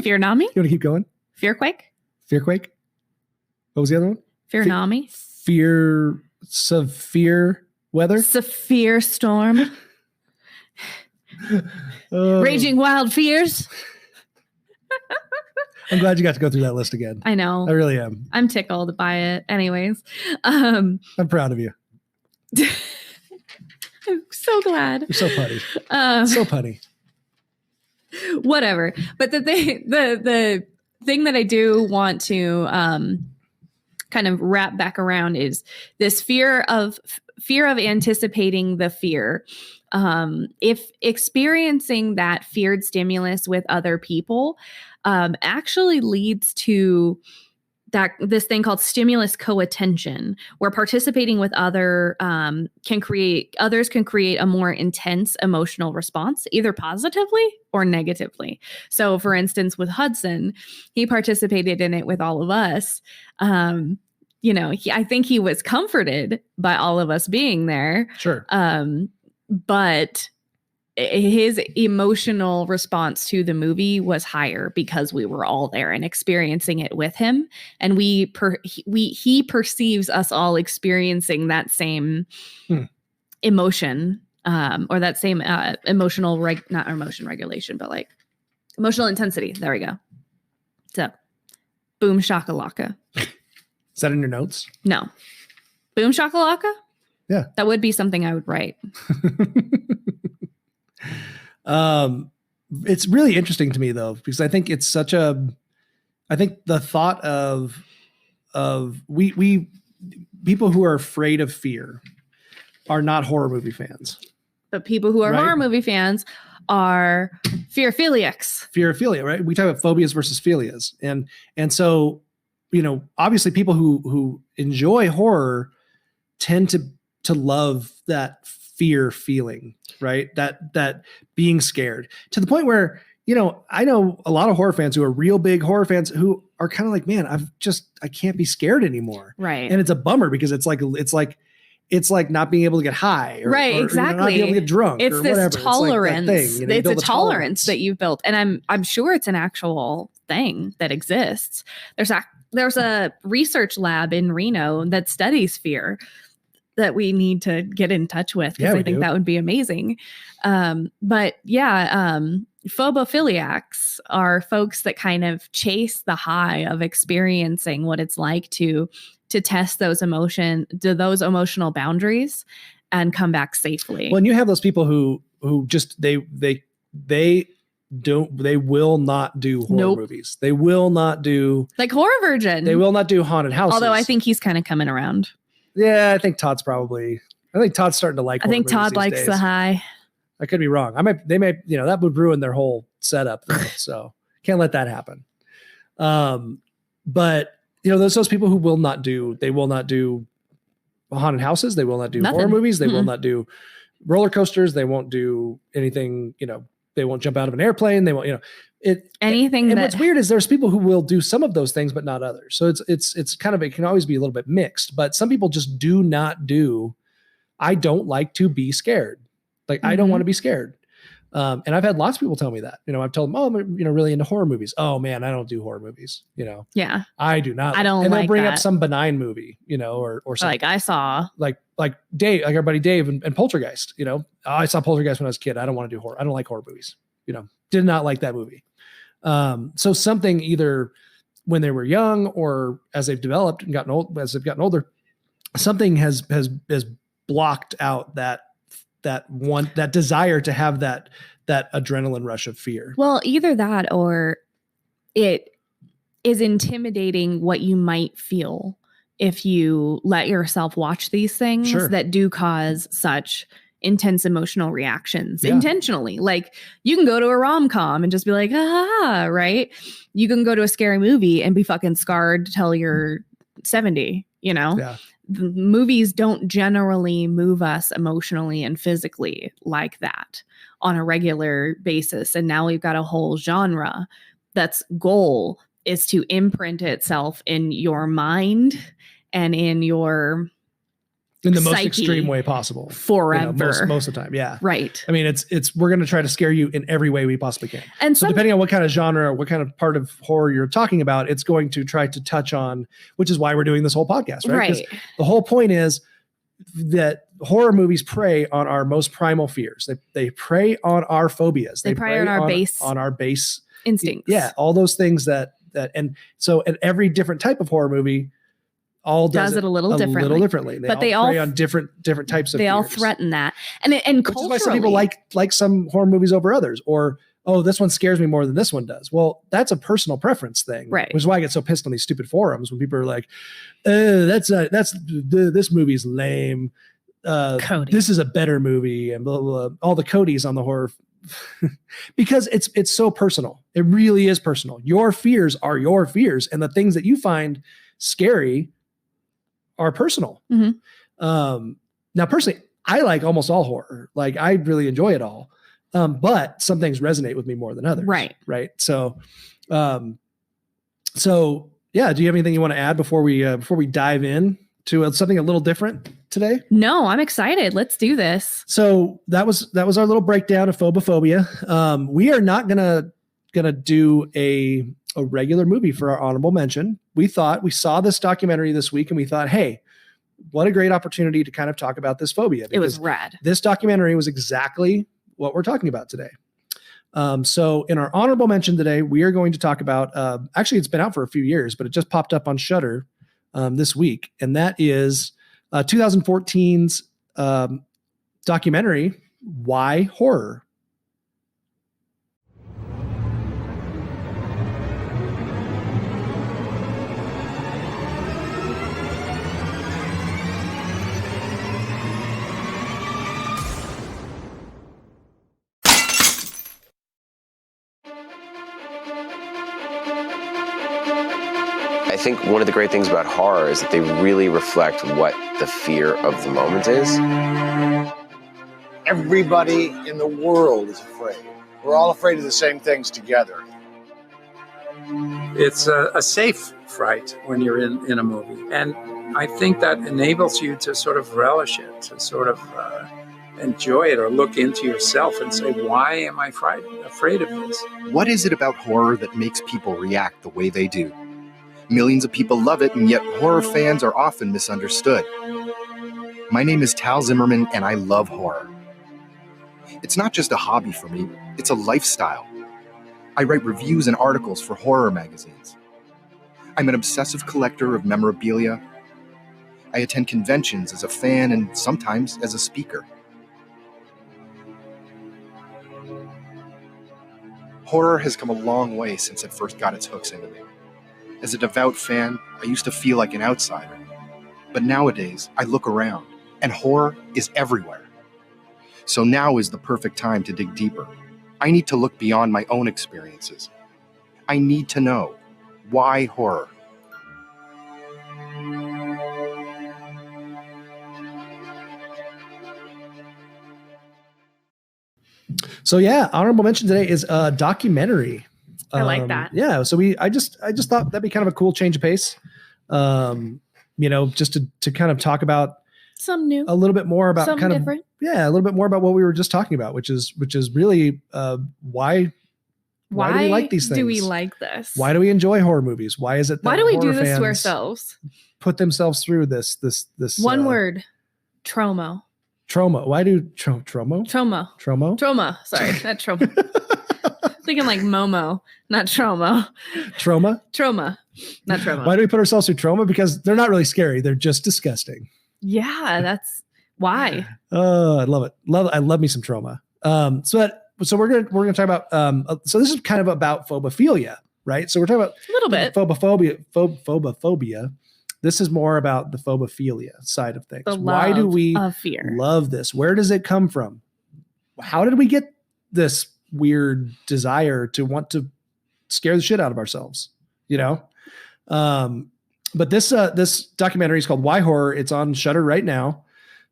Fear Nami? You want to keep going? Fearquake? Fearquake? What was the other one? Fear Nami? Fear severe weather? Severe storm. Raging wild fears. I'm glad you got to go through that list again. I know. I really am. I'm tickled by it. Anyways. I'm proud of you. I'm so glad. You're so funny. So funny. Whatever. But the thing that I do want to kind of wrap back around is this fear of anticipating the fear. If experiencing that feared stimulus with other people actually leads to this thing called stimulus co-attention, where participating with others can create a more intense emotional response, either positively or negatively. So for instance, with Hudson, he participated in it with all of us. I think he was comforted by all of us being there. Sure. But his emotional response to the movie was higher because we were all there and experiencing it with him. And he perceives us all experiencing that same emotion, or that same not emotion regulation, but like Emotional intensity. There we go. So, boom shakalaka. Is that in your notes? No. Boom shakalaka? Yeah. That would be something I would write. It's really interesting to me though, because I think it's such I think the thought of we people who are afraid of fear are not horror movie fans. But people who are right? horror movie fans are fearphiliacs. Fearophilia, right? We talk about phobias versus philias. And so, you know, obviously people who enjoy horror tend to love that fear feeling, right? That being scared, to the point where, you know, I know a lot of horror fans who are real big horror fans who are kind of like, man, I can't be scared anymore. Right. And it's a bummer because it's like not being able to get high, or, right, or, exactly. You know, not being able to get drunk. It's or this whatever. tolerance. It's like that thing, you know, it's you a build tolerance that you've built, and I'm sure it's an actual thing that exists. There's a research lab in Reno that studies fear that we need to get in touch with, because I think that would be amazing. But yeah, phobophiliacs are folks that kind of chase the high of experiencing what it's like to test those emotional boundaries and come back safely. Well, and you have those people who just they will not do horror movies. They will not do, like Horror Virgin. They will not do haunted houses. Although I think he's kind of coming around. Yeah, I think Todd's starting to like. I think Todd likes the high. I could be wrong. They may, you know, that would ruin their whole setup though, so can't let that happen. But you know, those people who will not do haunted houses. They will not do horror movies. They will not do roller coasters. They won't do anything, you know, they won't jump out of an airplane. They won't, you know, anything. And what's weird is there's people who will do some of those things, but not others. So it's kind of, it can always be a little bit mixed, but some people just do not do, I don't like to be scared. Like, I don't want to be scared. And I've had lots of people tell me that, you know, I've told them, oh, I'm, you know, really into horror movies. Oh man, I don't do horror movies, you know? Yeah. I do not. I don't and like they'll bring that. up some benign movie, you know, or something. Like I saw like Dave, like our buddy Dave and Poltergeist, you know, I saw Poltergeist when I was a kid. I don't want to do horror. I don't like horror movies, you know, did not like that movie. So something either when they were young or as they've developed and gotten old, as they've gotten older, something has blocked out that desire to have that adrenaline rush of fear. Well, either that or it is intimidating what you might feel if you let yourself watch these things that do cause such intense emotional reactions intentionally. Like, you can go to a rom-com and just be like, right? You can go to a scary movie and be fucking scarred till you're 70, you know? Yeah. The movies don't generally move us emotionally and physically like that on a regular basis. And now we've got a whole genre that's goal is to imprint itself in your mind and in your the most extreme way possible forever. You know, most of the time. Yeah. Right. I mean, we're going to try to scare you in every way we possibly can. And so depending on what kind of genre, what kind of part of horror you're talking about, it's going to try to touch on, which is why we're doing this whole podcast, right? Because the whole point is that horror movies prey on our most primal fears. They prey on our phobias. They prey on our base instincts. Yeah. All those things and so at every different type of horror movie, all does it a little differently. They all prey on different types of they fears. all threaten that. And culturally, which is why some people like some horror movies over others, or, oh, this one scares me more than this one does. Well, that's a personal preference thing. Right. Which is why I get so pissed on these stupid forums when people are like, this movie's lame. Cody. This is a better movie, and blah, blah, blah. All the Codys on the horror because it's so personal. It really is personal. Your fears are your fears, and the things that you find scary are personal. Mm-hmm. Now, personally, I like almost all horror. Like, I really enjoy it all. But some things resonate with me more than others. Right. Right. So yeah. Do you have anything you want to add before we dive in to something a little different today? No, I'm excited. Let's do this. So that was our little breakdown of Phobophobia. We are not gonna do a regular movie for our honorable mention. We saw this documentary this week and we thought, hey, what a great opportunity to kind of talk about this phobia. It was rad. This documentary was exactly what we're talking about today. So in our honorable mention today, we are going to talk about, actually it's been out for a few years, but it just popped up on Shudder this week. And that is 2014's documentary, Why Horror? I think one of the great things about horror is that they really reflect what the fear of the moment is. Everybody in the world is afraid. We're all afraid of the same things together. It's a safe fright when you're in a movie. And I think that enables you to sort of relish it, to sort of enjoy it or look into yourself and say, why am I afraid of this? What is it about horror that makes people react the way they do? Millions of people love it, and yet horror fans are often misunderstood. My name is Tal Zimmerman, and I love horror. It's not just a hobby for me, it's a lifestyle. I write reviews and articles for horror magazines. I'm an obsessive collector of memorabilia. I attend conventions as a fan and sometimes as a speaker. Horror has come a long way since it first got its hooks into me. As a devout fan, I used to feel like an outsider. But nowadays, I look around, and horror is everywhere. So now is the perfect time to dig deeper. I need to look beyond my own experiences. I need to know, why horror? So yeah, honorable mention today is a documentary. I like that. Yeah. So I just thought that'd be kind of a cool change of pace. Just to kind of talk about Some new, a little bit more about some kind different. of, a little bit more about what we were just talking about, which is really why do we like these things? Do we like this? Why do we enjoy horror movies? Why is it that Why do we do horror this to fans ourselves? put themselves through this One word, trauma. trauma? Why do trauma? Trauma. Sorry, not trauma. Thinking like Momo, not trauma. Trauma, not trauma. Why do we put ourselves through trauma? Because they're not really scary. They're just disgusting. Yeah, that's why. Oh, I love it. I love me some trauma. So we're gonna talk about. So this is kind of about phobophilia, right? So we're talking about A little bit. Phobophobia. This is more about the phobophilia side of things. The Why do we of fear. love this? Where does it come from? How did we get this weird desire to want to scare the shit out of ourselves? But this documentary is called Why Horror. It's on Shudder right now.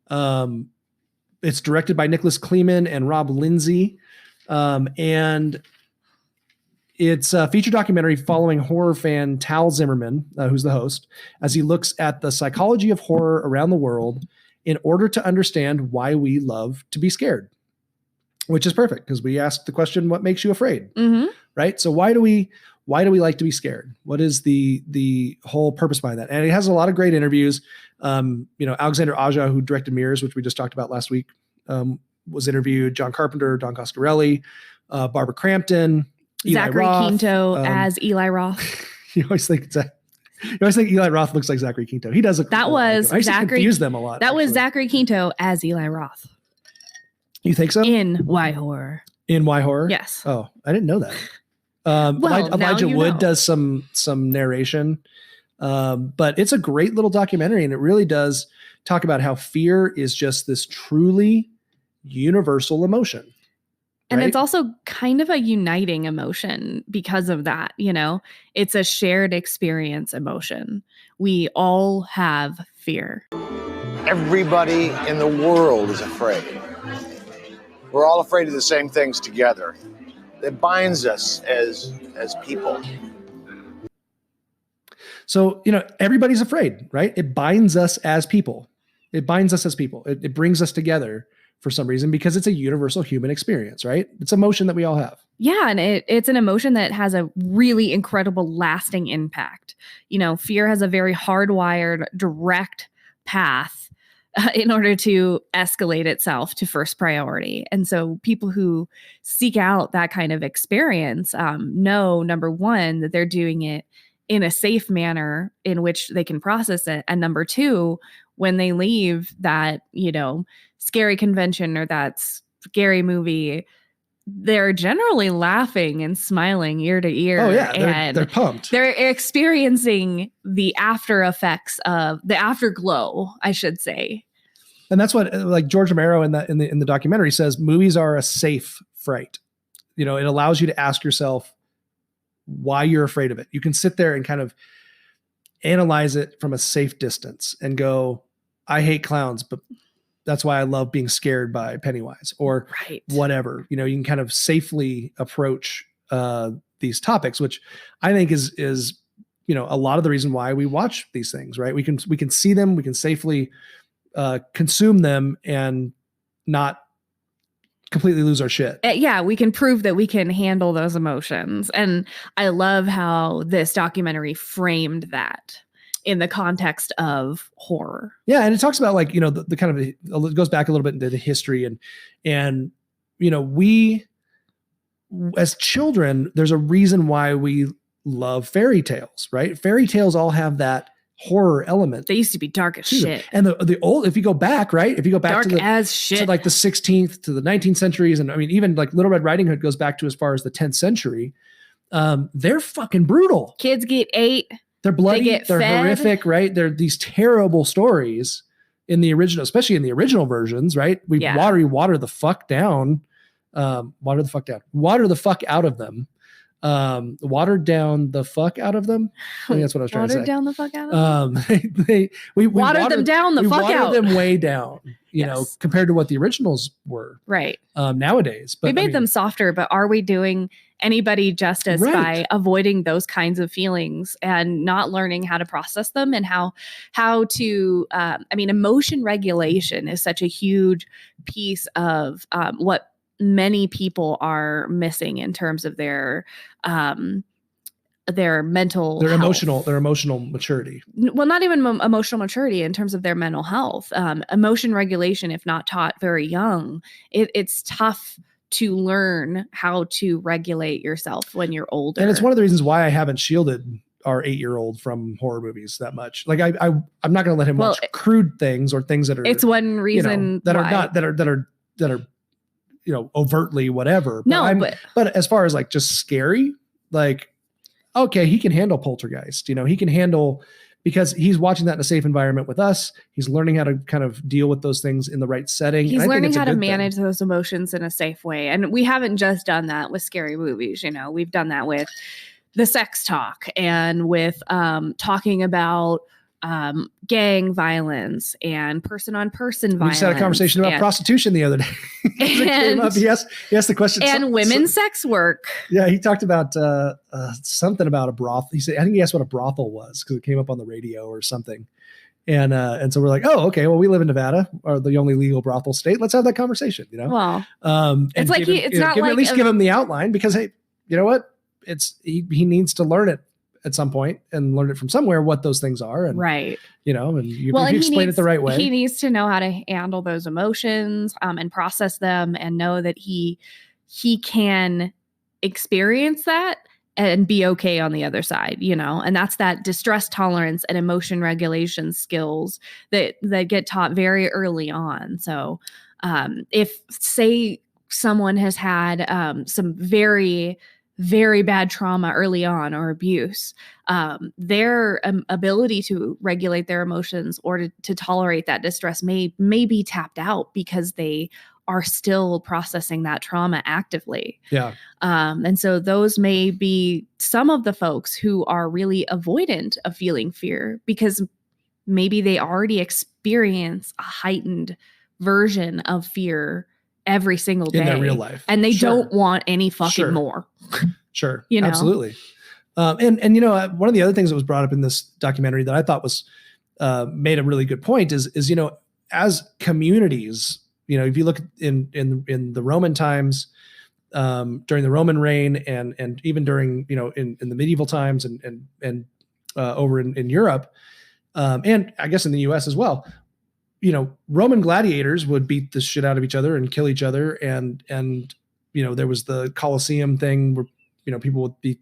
It's directed by Nicholas Kleeman and Rob Lindsay. And it's a feature documentary following horror fan Tal Zimmerman, who's the host, as he looks at the psychology of horror around the world in order to understand why we love to be scared, which is perfect because we asked the question, what makes you afraid? Mm-hmm. Right? So why do we like to be scared? What is the whole purpose behind that? And it has a lot of great interviews. Alexander Aja, who directed Mirrors, which we just talked about last week, was interviewed. John Carpenter, Don Coscarelli, Barbara Crampton, Zachary Eli Roth, Quinto as Eli Roth. You always think Eli Roth looks like Zachary Quinto. He does look. That was I used to Zachary. confuse them a lot. That was actually. Zachary Quinto as Eli Roth You think so? in Why Horror. In Why Horror? Yes. Oh, I didn't know that. Well, Elijah now you Wood know. does some narration, but it's a great little documentary, and it really does talk about how fear is just this truly universal emotion. And right? it's also kind of a uniting emotion because of that, it's a shared experience emotion. We all have fear. Everybody in the world is afraid. We're all afraid of the same things together. It binds us as people. So, everybody's afraid, right? It binds us as people. It brings us together for some reason because it's a universal human experience, right? It's an emotion that we all have. Yeah, and it's an emotion that has a really incredible lasting impact. Fear has a very hardwired, direct path in order to escalate itself to first priority. And so people who seek out that kind of experience know, number one, that they're doing it in a safe manner in which they can process it. And number two, when they leave that, scary convention or that scary movie, they're generally laughing and smiling ear to ear. Oh yeah, and they're pumped. They're experiencing the after effects of the afterglow, I should say. And that's what, like, George Romero in the documentary says, movies are a safe fright. It allows you to ask yourself why you're afraid of it. You can sit there and kind of analyze it from a safe distance and go, I hate clowns, but that's why I love being scared by Pennywise or whatever. You can kind of safely approach these topics, which I think is a lot of the reason why we watch these things, right? We can see them, we can safely consume them and not completely lose our shit. Yeah, we can prove that we can handle those emotions. And I love how this documentary framed that in the context of horror. Yeah. And it talks about, like, the kind of, it goes back a little bit into the history and we as children, there's a reason why we love fairy tales, right? Fairy tales all have that horror element. They used to be dark as shit. And the old, if you go back, right? If you go back dark as shit, to like the 16th to the 19th centuries. And I mean, even like Little Red Riding Hood goes back to as far as the 10th century. They're fucking brutal. Kids get ate. They're bloody. They're fed. Horrific, right? They're these terrible stories in the original, especially in the original versions, right? We water the fuck down. Water the fuck out of them. Watered down the fuck out of them. I think that's what I was trying to say. Watered down the fuck out of them. We watered them down the fuck out. We watered them way down, compared to what the originals were. Right. Nowadays. But we made them softer, but are we doing anybody justice by avoiding those kinds of feelings and not learning how to process them and how to, emotion regulation is such a huge piece of what many people are missing in terms of their mental health. Their emotional maturity. Well, not even emotional maturity in terms of their mental health. Emotion regulation, if not taught very young, it's tough to learn how to regulate yourself when you're older. And it's one of the reasons why I haven't shielded our 8-year-old from horror movies that much. Like I'm not going to let him watch crude things or things that are. It's one reason that are overtly whatever. But as far as like just scary, like, okay, he can handle Poltergeist. He can handle, because he's watching that in a safe environment with us. He's learning how to kind of deal with those things in the right setting. He's learning how to manage those emotions in a safe way. And we haven't just done that with scary movies. We've done that with the sex talk and with talking about gang violence and person-on-person violence. We just had a conversation about prostitution the other day. He asked the question. And women's sex work. Yeah, he talked about something about a brothel. He said, I think he asked what a brothel was because it came up on the radio or something. And so we're like, oh, okay, well, we live in Nevada, or the only legal brothel state. Let's have that conversation, Well, it's like give him the outline, because, hey, you know what? He needs to learn it at some point and learn it from somewhere what those things are. And, right. And you explain it the right way. He needs to know how to handle those emotions and process them and know that he can experience that and be okay on the other side, and that's that distress tolerance and emotion regulation skills that get taught very early on. So if, say, someone has had some very, very bad trauma early on or abuse, their ability to regulate their emotions or to tolerate that distress may be tapped out because they are still processing that trauma actively. Yeah. And so those may be some of the folks who are really avoidant of feeling fear because maybe they already experience a heightened version of fear every single day in their real life. And they don't want any fucking more. Sure. Absolutely. And one of the other things that was brought up in this documentary that I thought was made a really good point is as communities, if you look in the Roman times, during the Roman reign and even during, in the medieval times and over in Europe, and I guess in the US as well, Roman gladiators would beat the shit out of each other and kill each other. And there was the Colosseum thing where, people would be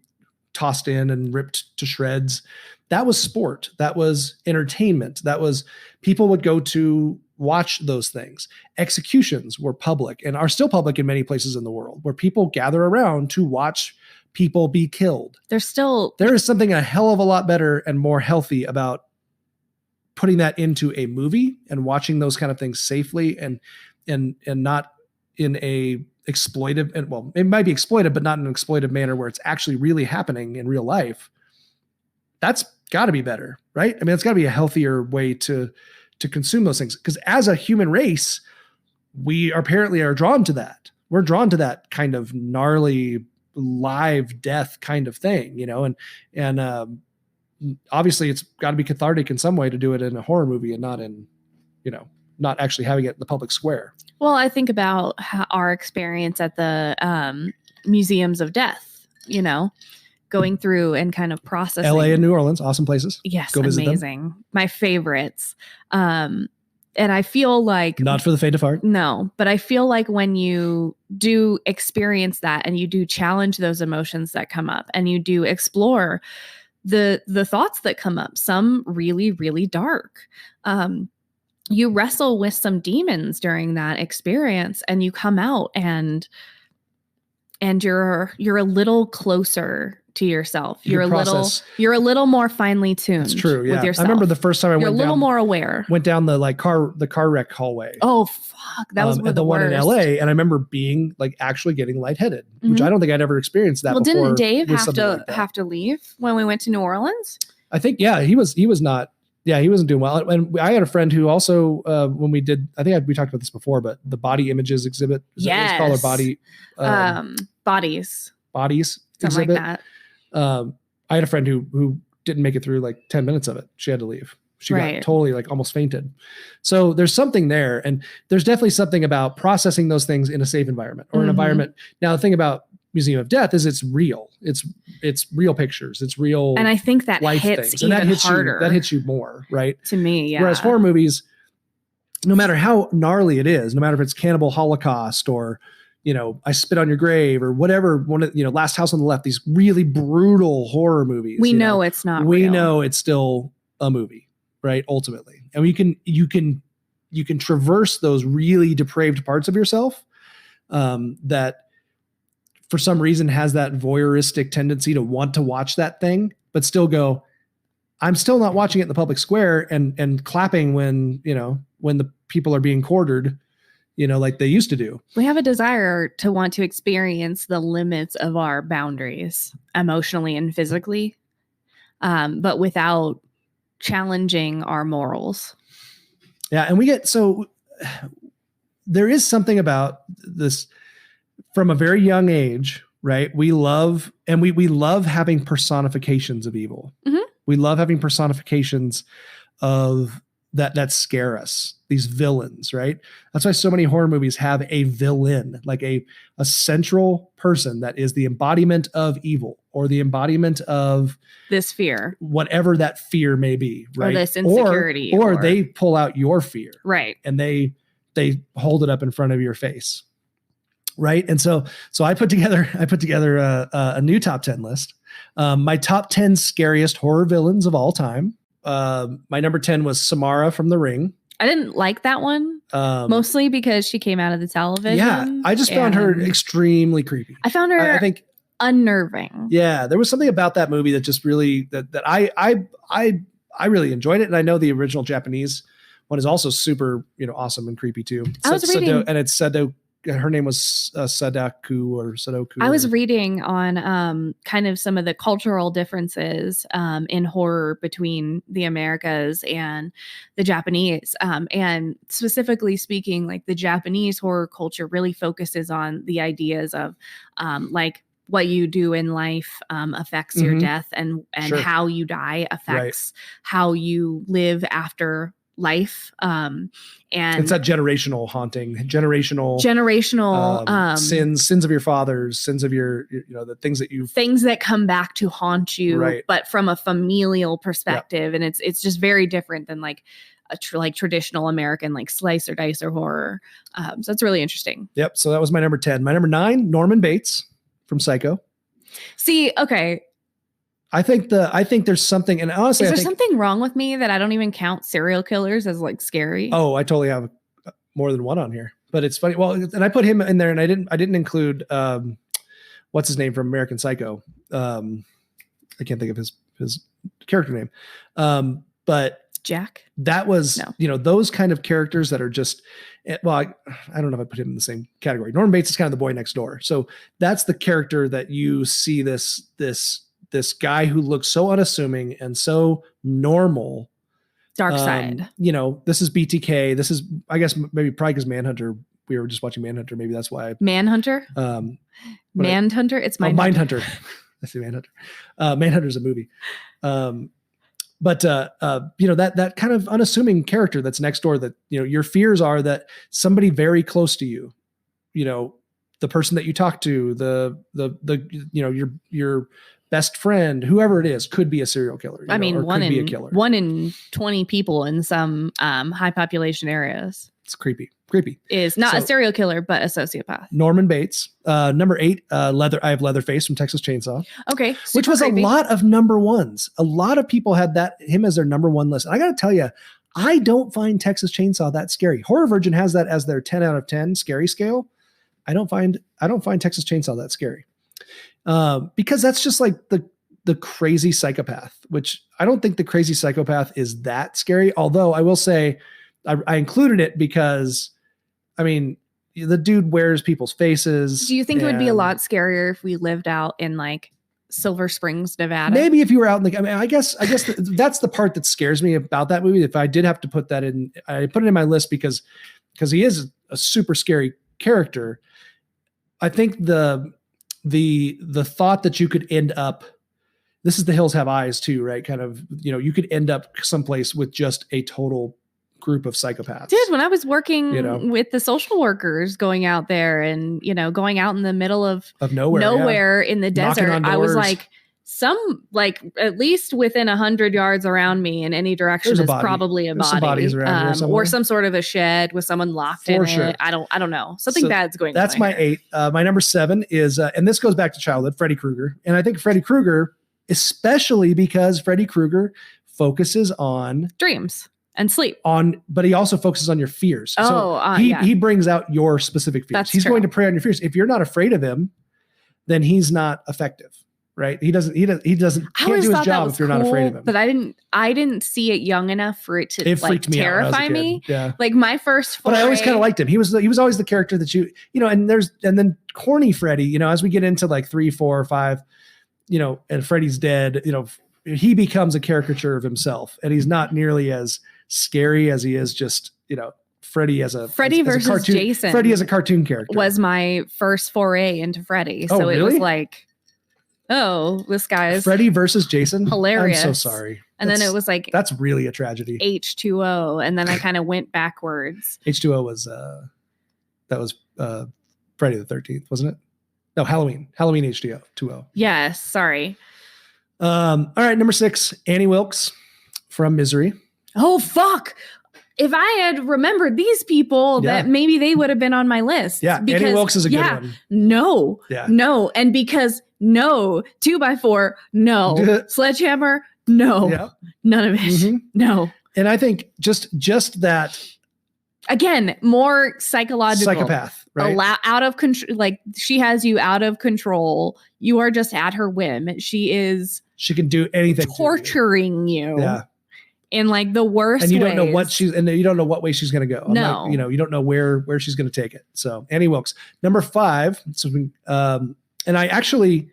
tossed in and ripped to shreds. That was sport. That was entertainment. That was people would go to watch those things. Executions were public and are still public in many places in the world where people gather around to watch people be killed. There is something a hell of a lot better and more healthy about putting that into a movie and watching those kind of things safely and not in a exploitive, and well, it might be exploitive, but not in an exploitive manner where it's actually really happening in real life. That's got to be better, right? I mean, it's got to be a healthier way to consume those things. Because as a human race, we apparently are drawn to that. We're drawn to that kind of gnarly live death kind of thing, and obviously it's got to be cathartic in some way to do it in a horror movie and not in, not actually having it in the public square. Well, I think about our experience at the museums of death, going through and kind of processing. LA and New Orleans, awesome places. Yes, go amazing. My favorites. And I feel like... Not for the faint of heart. No, but I feel like when you do experience that and you do challenge those emotions that come up and you do explore the thoughts that come up, some really, really dark, you wrestle with some demons during that experience and you come out and you're a little closer to yourself. You're a little more finely tuned. It's true. Yeah. With yourself. I remember the first time you're a little more aware. Went down the car wreck hallway. Oh fuck. That was the one in LA. And I remember being actually getting lightheaded, which I don't think I'd ever experienced that before. Well, didn't Dave have to leave when we went to New Orleans? I think, yeah, he was not. Yeah, he wasn't doing well. And I had a friend who also, when we did, I think we talked about this before, but the body images exhibit. Yes. It's called a body. Bodies. Something like that. I had a friend who didn't make it through 10 minutes of it. She had to leave. She got totally almost fainted. So there's something there. And there's definitely something about processing those things in a safe environment or an environment. Now, the thing about Museum of Death is it's real. It's real pictures. It's real. And I think that life hits things. even And that hits harder. That hits you more, right? To me, yeah. Whereas horror movies, no matter how gnarly it is, no matter if it's Cannibal Holocaust or, I Spit on Your Grave or whatever, Last House on the Left, these really brutal horror movies. We know it's not real. We know it's still a movie, right? Ultimately. And you can traverse those really depraved parts of yourself that for some reason has that voyeuristic tendency to want to watch that thing, but still go, I'm still not watching it in the public square and clapping when the people are being quartered, like they used to do. We have a desire to want to experience the limits of our boundaries emotionally and physically, but without challenging our morals. Yeah. And there is something about this from a very young age, right? We love having personifications of evil. Mm-hmm. We love having personifications of that scare us, these villains, right? That's why so many horror movies have a villain, like a central person that is the embodiment of evil or the embodiment of this fear, whatever that fear may be, right? Or this insecurity. Or they pull out your fear. Right. And they hold it up in front of your face. Right. And so I put together a new top 10 list. My top 10 scariest horror villains of all time. My number 10 was Samara from The Ring. I didn't like that one, mostly because she came out of the television. Yeah, I just found her extremely creepy. I found her, I think, unnerving. Yeah, there was something about that movie that just really that I really enjoyed it, and I know the original Japanese one is also super awesome and creepy too. I was reading, and it's Sado. Her name was Sadaku or Sadoku. I was reading on kind of some of the cultural differences in horror between the Americas and the Japanese. And specifically speaking, the Japanese horror culture really focuses on the ideas of what you do in life affects your death and sure. How you die affects how you live after life. And it's that generational haunting, generational sins of your fathers, sins of your the things that come back to haunt you, but from a familial perspective. And it's just very different than like traditional American, like slice or dice or horror. So it's really interesting. Yep. So that was my number 10. My number 9, Norman Bates from Psycho. See, okay. I think there's something, and honestly, is there something wrong with me that I don't even count serial killers as like scary? Oh, I totally have more than one on here, but it's funny. Well, and I put him in there, and I didn't include what's his name from American Psycho. I can't think of his character name, but Jack. That was those kind of characters that are just, well, I don't know if I put him in the same category. Norman Bates is kind of the boy next door, so that's the character that you see this guy who looks so unassuming and so normal. Dark side. This is BTK. This is, I guess, maybe probably because Manhunter. We were just watching Manhunter. Maybe that's why. Manhunter. Manhunter. It's Mindhunter. I see Manhunter. Manhunter's a movie. But that kind of unassuming character that's next door. That your fears are that somebody very close to you, the person that you talk to, your best friend, whoever it is, could be a serial killer. I mean, one in 20 people in some high population areas. It's creepy. Is not a serial killer, but a sociopath. Norman Bates. Number 8, I have Leatherface from Texas Chainsaw. Okay. Which was creepy. A lot of number ones. A lot of people had him as their number one list. And I got to tell you, I don't find Texas Chainsaw that scary. Horror Virgin has that as their 10 out of 10 scary scale. I don't find Texas Chainsaw that scary. Because that's just like the crazy psychopath, which I don't think the crazy psychopath is that scary. Although I will say I included it because, I mean, the dude wears people's faces. Do you think it would be a lot scarier if we lived out in like Silver Springs, Nevada? Maybe if you were out in I guess that's the part that scares me about that movie. If I did have to put that in, I put it in my list because he is a super scary character. I think the thought that you could end up, this is The Hills Have Eyes too, right? Kind of, you could end up someplace with just a total group of psychopaths. Dude, when I was working with the social workers going out there and, going out in the middle of nowhere in the desert, I was like, at least within 100 yards around me in any direction is probably a body. Some bodies around here or some sort of a shed with someone locked in it. I don't know. Something bad's going on. That's my 8. My number 7 is, and this goes back to childhood, Freddy Krueger. And I think Freddy Krueger, especially because Freddy Krueger focuses on dreams and sleep but he also focuses on your fears. He brings out your specific fears. He's going to prey on your fears. If you're not afraid of him, then he's not effective. Right. He can't do his job if you're not afraid of him. But I didn't see it young enough for it to terrify me. Yeah. Like my first foray, but I always kind of liked him. He was always the character that and then corny Freddy, as we get into like 3, 4, 5, and Freddy's dead, he becomes a caricature of himself, and he's not nearly as scary as he is just, Freddy versus cartoon, Jason. Freddy as a cartoon character was my first foray into Freddy. So it was like, oh, this guy is Freddy versus Jason. Hilarious. I'm so sorry. And then it was like, that's really a tragedy. H2O. And then I kind of went backwards. H2O was, that was Friday the 13th, wasn't it? No, Halloween H2O. Yes. Sorry. All right. Number 6, Annie Wilkes from Misery. Oh, fuck. If I had remembered these people, that maybe they would have been on my list. Yeah. Because, Annie Wilkes is a good one. No. Yeah. No. And because 2x4, no. Sledgehammer, no. Yep. None of it. Mm-hmm. No. And I think just that. Again, more psychological. Psychopath, right? Out of control. Like she has you out of control. You are just at her whim. She can do anything. Torturing you. Yeah. In like the worst ways. And you don't know you don't know what way she's going to go. No. You don't know where she's going to take it. So Annie Wilkes. Number 5. So and I actually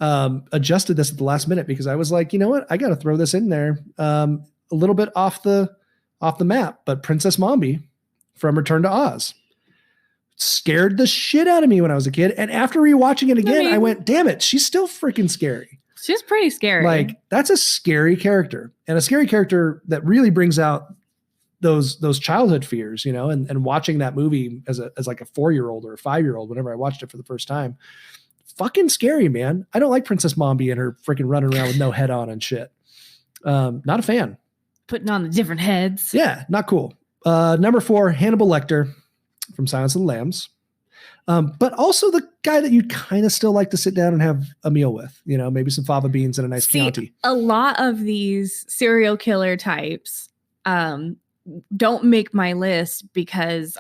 adjusted this at the last minute because I was like, you know what? I got to throw this in there a little bit off the map. But Princess Mombi from Return to Oz scared the shit out of me when I was a kid. And after rewatching it again, I went, damn it, she's still freaking scary. She's pretty scary. Like that's a scary character, and a scary character that really brings out those childhood fears, and watching that movie as like a 4-year-old or a 5-year-old, whenever I watched it for the first time, fucking scary, man. I don't like Princess Mombi and her freaking running around with no head on and shit. Not a fan. Putting on the different heads. Yeah, not cool. Number 4, Hannibal Lecter from Silence of the Lambs. But also the guy that you'd kind of still like to sit down and have a meal with, maybe some fava beans and a nice Chianti. A lot of these serial killer types don't make my list because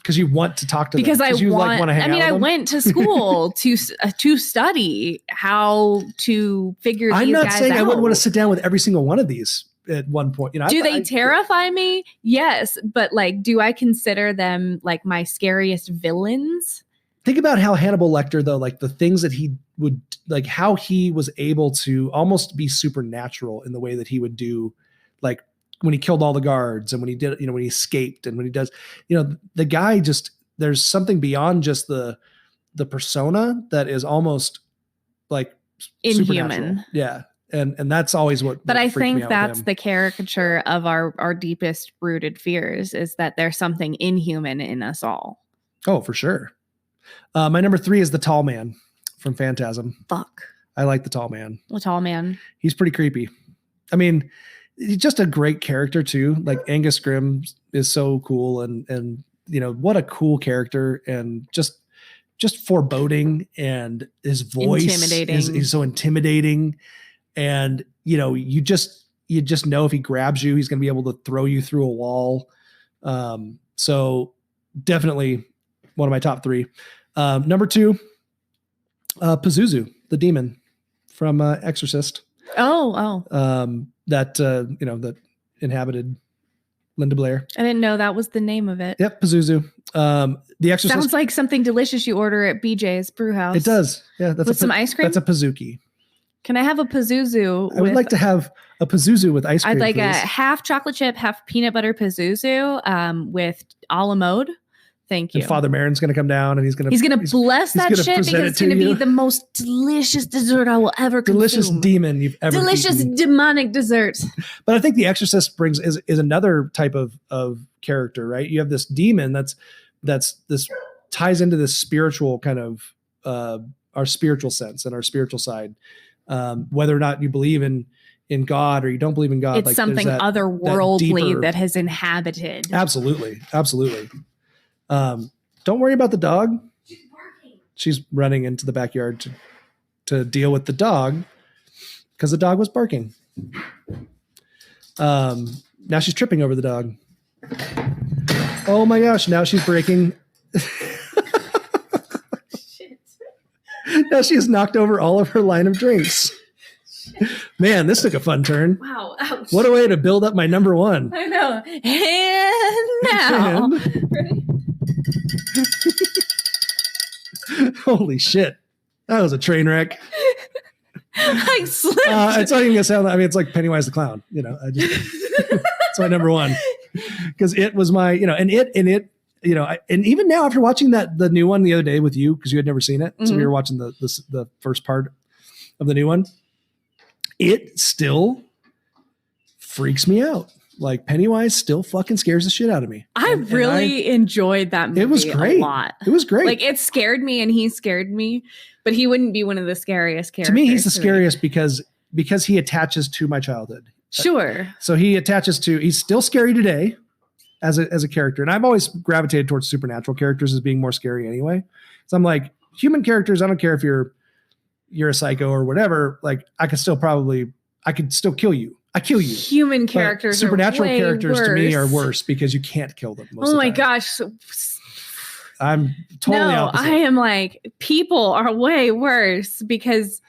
you want to talk to them. Because I want to hang out with them. I went to school to study how to figure these guys out. I'm not saying I wouldn't want to sit down with every single one of these at one point. Do they terrify me? Yes. But like, do I consider them like my scariest villains? Think about how Hannibal Lecter, though, like the things that he would, like how he was able to almost be supernatural in the way that he would do, like when he killed all the guards and when he did, when he escaped and when he does, the guy just, there's something beyond just the persona that is almost like inhuman. Yeah. And that's always what. But I think that's the caricature of our deepest rooted fears, is that there's something inhuman in us all. Oh, for sure. My number 3 is the Tall Man from Phantasm. Fuck. I like the Tall Man. The Tall Man. He's pretty creepy. I mean, he's just a great character too. Like Angus Grimm is so cool and what a cool character, and just foreboding, and his voice is so intimidating. And you just know if he grabs you, he's going to be able to throw you through a wall. So definitely one of my top 3. Number 2, Pazuzu, the demon from Exorcist. That inhabited Linda Blair. I didn't know that was the name of it. Yep, Pazuzu. The Exorcist sounds like something delicious you order at BJ's Brewhouse. It does. Yeah, that's with some ice cream. That's a Pazuki. Can I have a Pazuzu? I would like to have a Pazuzu with ice cream. I'd like please. a half chocolate chip, half peanut butter Pazuzu with a la mode. Thank you. And Father Marin's going to come down and he's going to bless that shit because it's going to be the most delicious dessert I will ever consume. Delicious demon you've ever eaten. Demonic dessert. But I think the Exorcist is another type of character, right? You have this demon that's this ties into this spiritual kind of our spiritual sense and our spiritual side. Whether or not you believe in God or you don't believe in God, it's something otherworldly that has inhabited. Absolutely. Don't worry about the dog. She's running into the backyard to deal with the dog because the dog was barking. Now she's tripping over the dog. Oh my gosh. Now she's breaking. Shit. Now she has knocked over all of her line of drinks. Shit. Man, this took a fun turn. Wow. Ouch. What a way to build up my number 1. I know. And now. Ready? Holy shit. That was a train wreck. I slipped. It's not even gonna sound. I mean, it's like Pennywise the Clown. It's my number 1 because it was my. And even now after watching the new one the other day with you because you had never seen it, so we were watching the first part of the new one. It still freaks me out. Like Pennywise still fucking scares the shit out of me. I really enjoyed that movie. It was great. A lot. It was great. Like it scared me and he scared me, but he wouldn't be one of the scariest characters. To me, he's the scariest because he attaches to my childhood. Sure. So he attaches to, he's still scary today as a character. And I've always gravitated towards supernatural characters as being more scary anyway. So I'm like, human characters, I don't care if you're a psycho or whatever, like I could still kill you. I kill you. Human characters, supernatural are way characters worse. To me are worse because you can't kill them. Oh my gosh. I'm totally opposite. I am like, people are way worse because.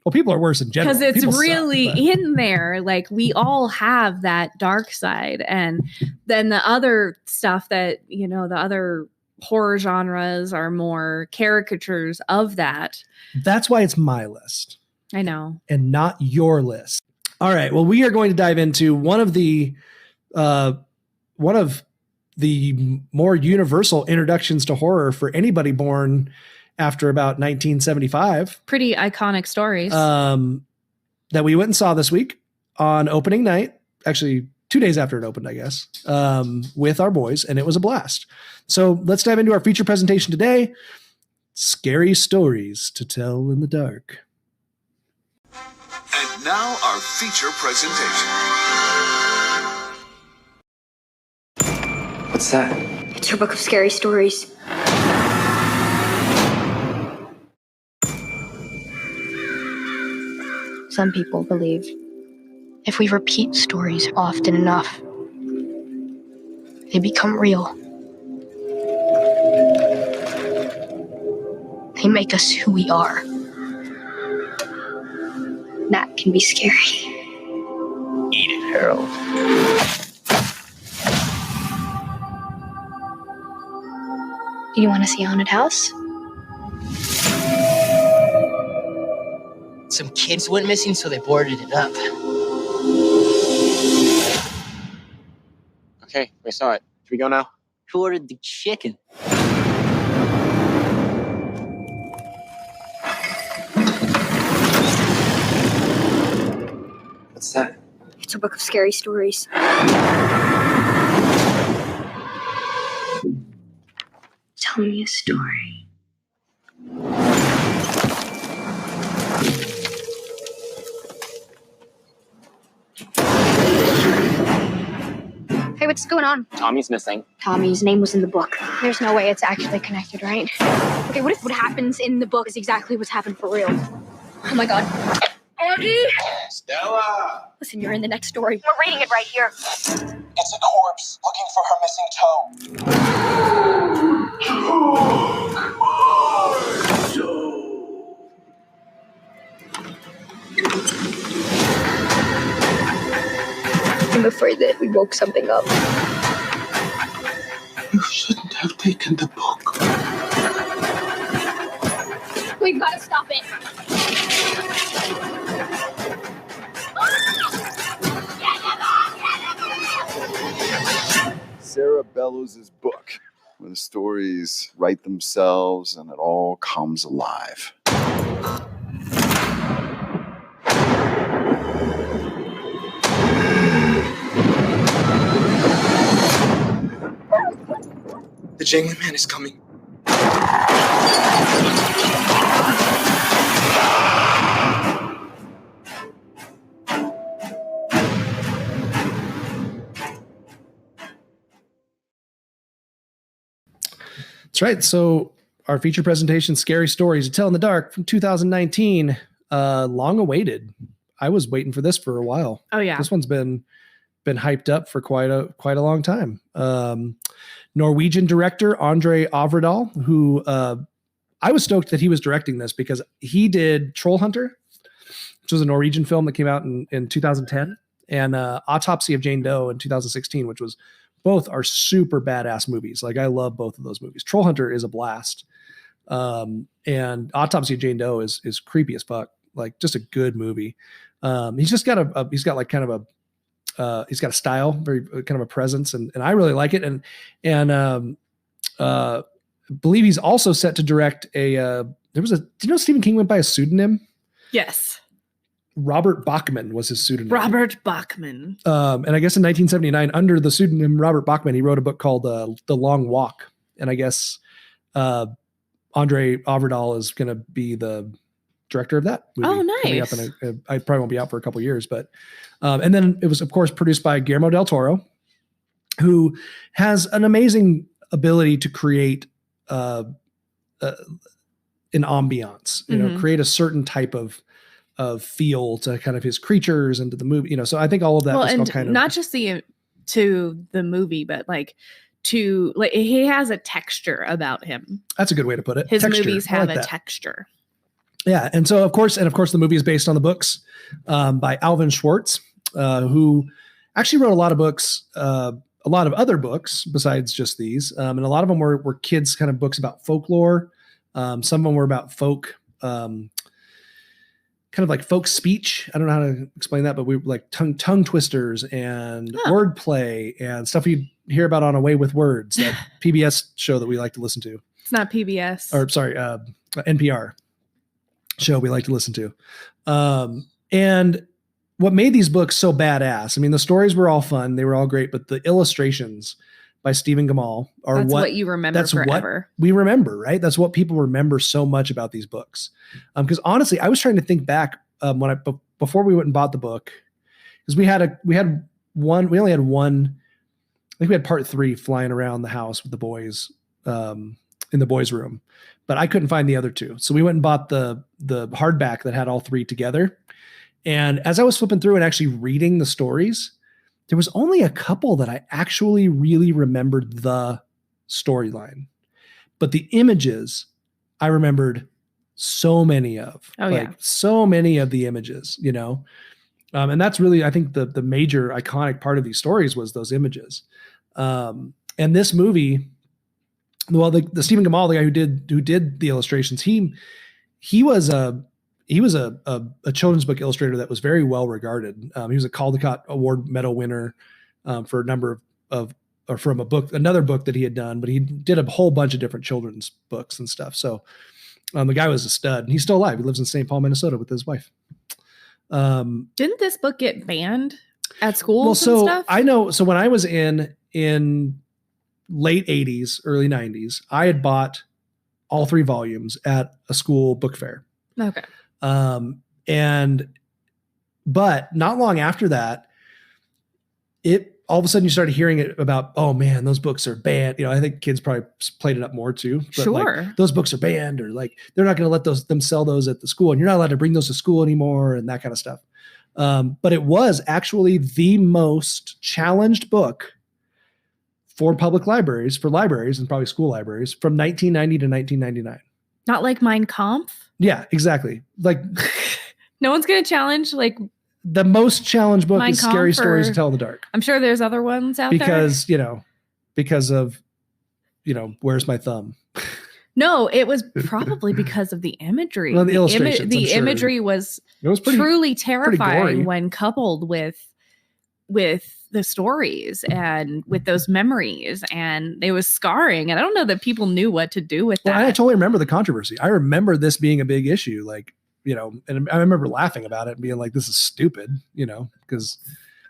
Well, people are worse in general. Because it's people really suck, in there. Like we all have that dark side. And then the other stuff that, the other horror genres are more caricatures of that. That's why it's my list. I know. And not your list. All right. Well, we are going to dive into one of the more universal introductions to horror for anybody born after about 1975. Pretty iconic stories. That we went and saw this week on opening night. Actually, 2 days after it opened, I guess, with our boys, and it was a blast. So let's dive into our feature presentation today. Scary stories to tell in the dark. And now our feature presentation. What's that? It's her book of scary stories. Some people believe if we repeat stories often enough, they become real. They make us who we are. That can be scary. Eat it, Harold. Do you want to see a haunted house? Some kids went missing, so they boarded it up. Okay, we saw it. Should we go now? Who ordered the chicken? What's that? It's a book of scary stories. Tell me a story. Hey, what's going on? Tommy's missing. Tommy's name was in the book. There's no way it's actually connected, right? Okay, what if what happens in the book is exactly what's happened for real? Oh my god. Andy! Stella! Listen, you're in the next story. We're reading it right here. It's a corpse looking for her missing I'm afraid that we woke something up. You shouldn't have taken the book. We've got to stop it. Sarah Bellows' book, where the stories write themselves and it all comes alive. The jangling man is coming. That's right. So our feature presentation, Scary Stories to Tell in the Dark from 2019, long awaited. I was waiting for this for a while. Oh yeah. This one's been hyped up for quite a long time. Norwegian director Andre Øvredal, who I was stoked that he was directing this because he did Troll Hunter, which was a Norwegian film that came out in 2010, and Autopsy of Jane Doe in 2016, which was both are super badass movies. Like I love both of those movies. Troll Hunter is a blast. And Autopsy of Jane Doe is creepy as fuck. Like just a good movie. He's just got he's got like kind of he's got a style, very kind of a presence, and I really like it. And believe he's also set to direct do you know Stephen King went by a pseudonym? Yes. Robert Bachman was his pseudonym. Robert Bachman. And I guess in 1979, under the pseudonym Robert Bachman, he wrote a book called The Long Walk. And I guess Andre Øvredal is going to be the director of that movie. Oh, nice. I probably won't be out for a couple of years, but and then it was, of course, produced by Guillermo del Toro, who has an amazing ability to create an ambiance, create a certain type of feel to kind of his creatures and to the movie, so I think all of that was and kind of not just to the movie, but he has a texture about him. That's a good way to put it. His texture. movies have like a that. Texture. Yeah. And so of course, the movie is based on the books by Alvin Schwartz, who actually wrote a lot of books, a lot of other books besides just these. And a lot of them were kids kind of books about folklore. Some of them were about folk, kind of like folk speech. I don't know how to explain that, but we like tongue twisters and wordplay and stuff you'd hear about on Away with Words, that PBS show that we like to listen to. It's not PBS. Or sorry, NPR show we like to listen to. And what made these books so badass, I mean, the stories were all fun. They were all great, but the illustrations by Stephen Gamal are that's what you remember forever. What we remember, right? That's what people remember so much about these books. Because honestly, I was trying to think back before we went and bought the book, because we only had one think we had part 3 flying around the house with the boys in the boys' room, but I couldn't find the other 2. So we went and bought the hardback that had all 3 together. And as I was flipping through and actually reading the stories, there was only a couple that I actually really remembered the storyline, but the images I remembered so many of. So many of the images, you know. And that's really, I think, the major iconic part of these stories was those images. And this movie, well, the Stephen Gamal, the guy who did the illustrations, he was a children's book illustrator that was very well regarded. He was a Caldecott Award medal winner for a number of from another book that he had done, but he did a whole bunch of different children's books and stuff. So the guy was a stud, and he's still alive. He lives in St. Paul, Minnesota with his wife. Didn't this book get banned at schools? Well, so and stuff? I know. So when I was in late 80s, early 90s, I had bought all 3 volumes at a school book fair. Okay. But not long after that, all of a sudden you started hearing it about, oh man, those books are banned. You know, I think kids probably played it up more too. But sure. Like, those books are banned, or like, they're not going to let them sell those at the school, and you're not allowed to bring those to school anymore, and that kind of stuff. But it was actually the most challenged book for public libraries, and probably school libraries, from 1990 to 1999. Not like Mein Kampf? Yeah, exactly. Like, no one's going to challenge like the most challenged book Mein is Kampf, Scary Stories or to Tell in the Dark. I'm sure there's other ones out there. Because of, Where's My Thumb? No, it was probably because of the imagery. Well, the illustrations, the imagery was truly terrifying when coupled with the stories and with those memories, and it was scarring. And I don't know that people knew what to do with that. Well, I totally remember the controversy. I remember this being a big issue, and I remember laughing about it and being like, this is stupid, because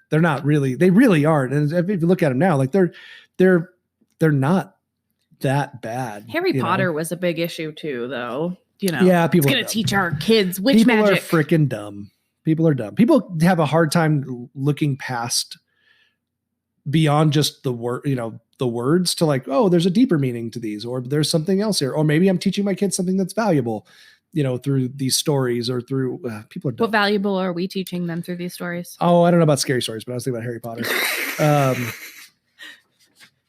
they really aren't. And if you look at them now, like they're not that bad. Harry Potter was a big issue too, though. Yeah, people. It's going to teach our kids witch magic. People are freaking dumb. People are dumb. People have a hard time looking past beyond just the word, the words, to like, oh, there's a deeper meaning to these, or there's something else here, or maybe I'm teaching my kids something that's valuable, through these stories, or through people are dumb. What valuable are we teaching them through these stories? Oh, I don't know about Scary Stories, but I was thinking about Harry Potter.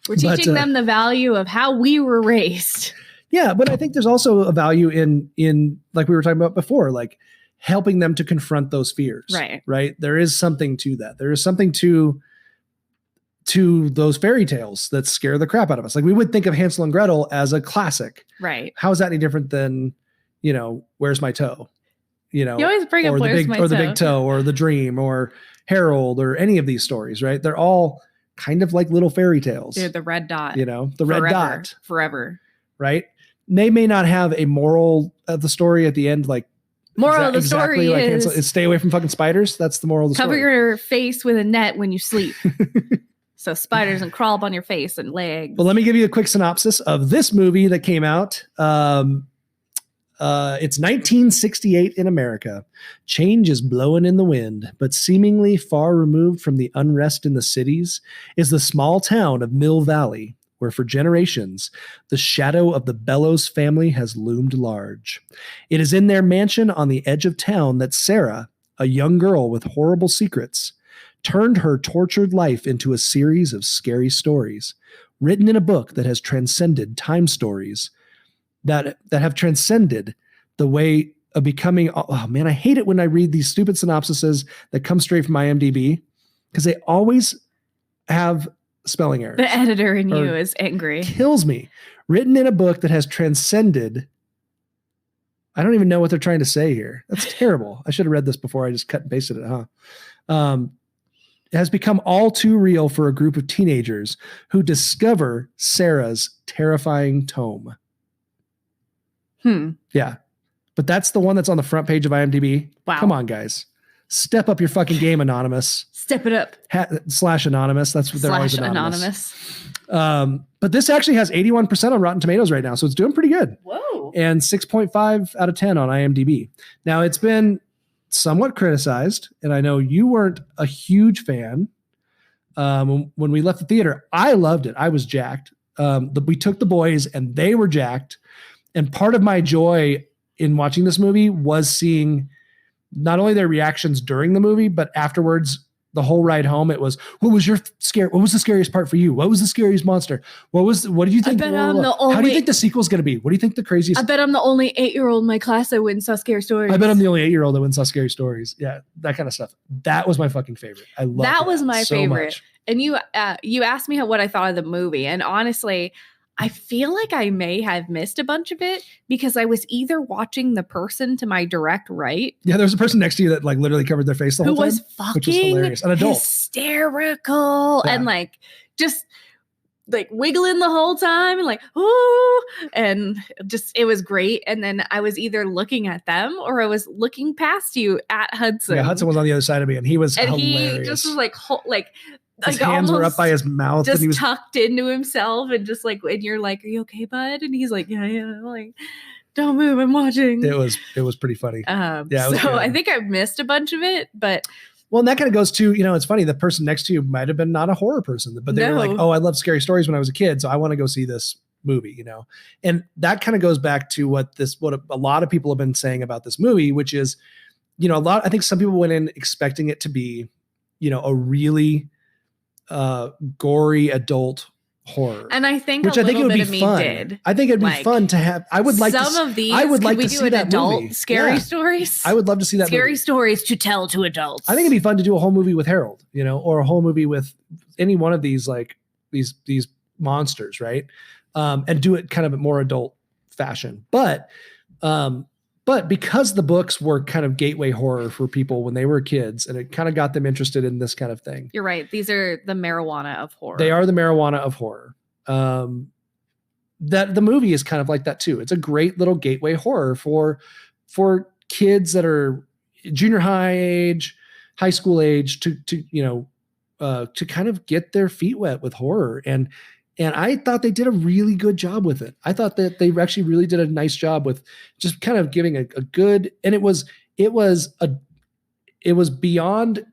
We're teaching them the value of how we were raised. Yeah, but I think there's also a value in like we were talking about before, like helping them to confront those fears. Right. There is something to that. There is something to those fairy tales that scare the crap out of us. Like, we would think of Hansel and Gretel as a classic. Right. How is that any different than, Where's My Toe? You always bring up Where's My Toe. Or The Big Toe, or The Dream, or Harold, or any of these stories, right? They're all kind of like little fairy tales. Dude, the red dot. Red dot. Forever. Right? They may not have a moral of the story at the end, like moral of the story is stay away from fucking spiders. That's the moral of the cover story. Cover your face with a net when you sleep. So spiders and crawl up on your face and legs. Well, let me give you a quick synopsis of this movie that came out. It's 1968 in America. Change is blowing in the wind, but seemingly far removed from the unrest in the cities is the small town of Mill Valley, where for generations, the shadow of the Bellows family has loomed large. It is in their mansion on the edge of town that Sarah, a young girl with horrible secrets, turned her tortured life into a series of scary stories, written in a book that has transcended time stories, that have transcended the way of becoming. Oh man, I hate it when I read these stupid synopsises that come straight from IMDb, because they always have spelling errors. The editor in you is angry. Kills me. Written in a book that has transcended. I don't even know what they're trying to say here. That's terrible. I should have read this before I just cut and pasted it, huh? It has become all too real for a group of teenagers who discover Sarah's terrifying tome. Yeah. But that's the one that's on the front page of IMDb. Wow. Come on, guys. Step up your fucking game, Anonymous. Step it up. /Anonymous. That's what they're always anonymous. But this actually has 81% on Rotten Tomatoes right now, so it's doing pretty good. Whoa. And 6.5 out of 10 on IMDb. Now, it's been somewhat criticized, and I know you weren't a huge fan. when we left the theater. I loved it. I was jacked. We took the boys and they were jacked. And part of my joy in watching this movie was seeing not only their reactions during the movie, but afterwards, the whole ride home. It was, what was the scariest part for you? What was the scariest monster? What did you think? How do you think the sequel is going to be? What do you think the craziest? I bet I'm the only 8-year-old in my class that went and saw Scary Stories. I bet I'm the only 8-year-old that went and saw Scary Stories. Yeah. That kind of stuff. That was my fucking favorite. I love that. Was my so favorite. Much. And you asked me what I thought of the movie. And honestly, I feel like I may have missed a bunch of it because I was either watching the person to my direct right. Yeah, there was a person next to you that like literally covered their face the whole time. Who was fucking which was hilarious. An adult. Hysterical. Yeah. And like just like wiggling the whole time and like, ooh. And just it was great. And then I was either looking at them or I was looking past you at Hudson. Yeah, Hudson was on the other side of me and he was hilarious. He just was like his hands were up by his mouth just and he was tucked into himself and just like, and you're like, are you okay, bud? And he's like, yeah. I'm like, don't move, I'm watching. It was pretty funny. So I think I missed a bunch of it, but well, and that kind of goes to, it's funny, the person next to you might have been not a horror person, but they were like, oh, I love Scary Stories when I was a kid, so I want to go see this movie, And that kind of goes back to what a lot of people have been saying about this movie, which is, I think some people went in expecting it to be, a really gory adult horror, and I think it would be fun. I think it'd be fun to have. I would like some of these. I would like to see that adult movie. Scary stories. I would love to see that scary movie. Stories to tell to adults. I think it'd be fun to do a whole movie with Harold, or a whole movie with any one of these like these monsters, right? And do it kind of a more adult fashion, but because the books were kind of gateway horror for people when they were kids, and it kind of got them interested in this kind of thing. You're right. These are the marijuana of horror. They are the marijuana of horror. That the movie is kind of like that too. It's a great little gateway horror for kids that are junior high age, high school age to kind of get their feet wet with horror. And I thought they did a really good job with it. I thought that they actually really did a nice job with just kind of giving a good, and it was beyond,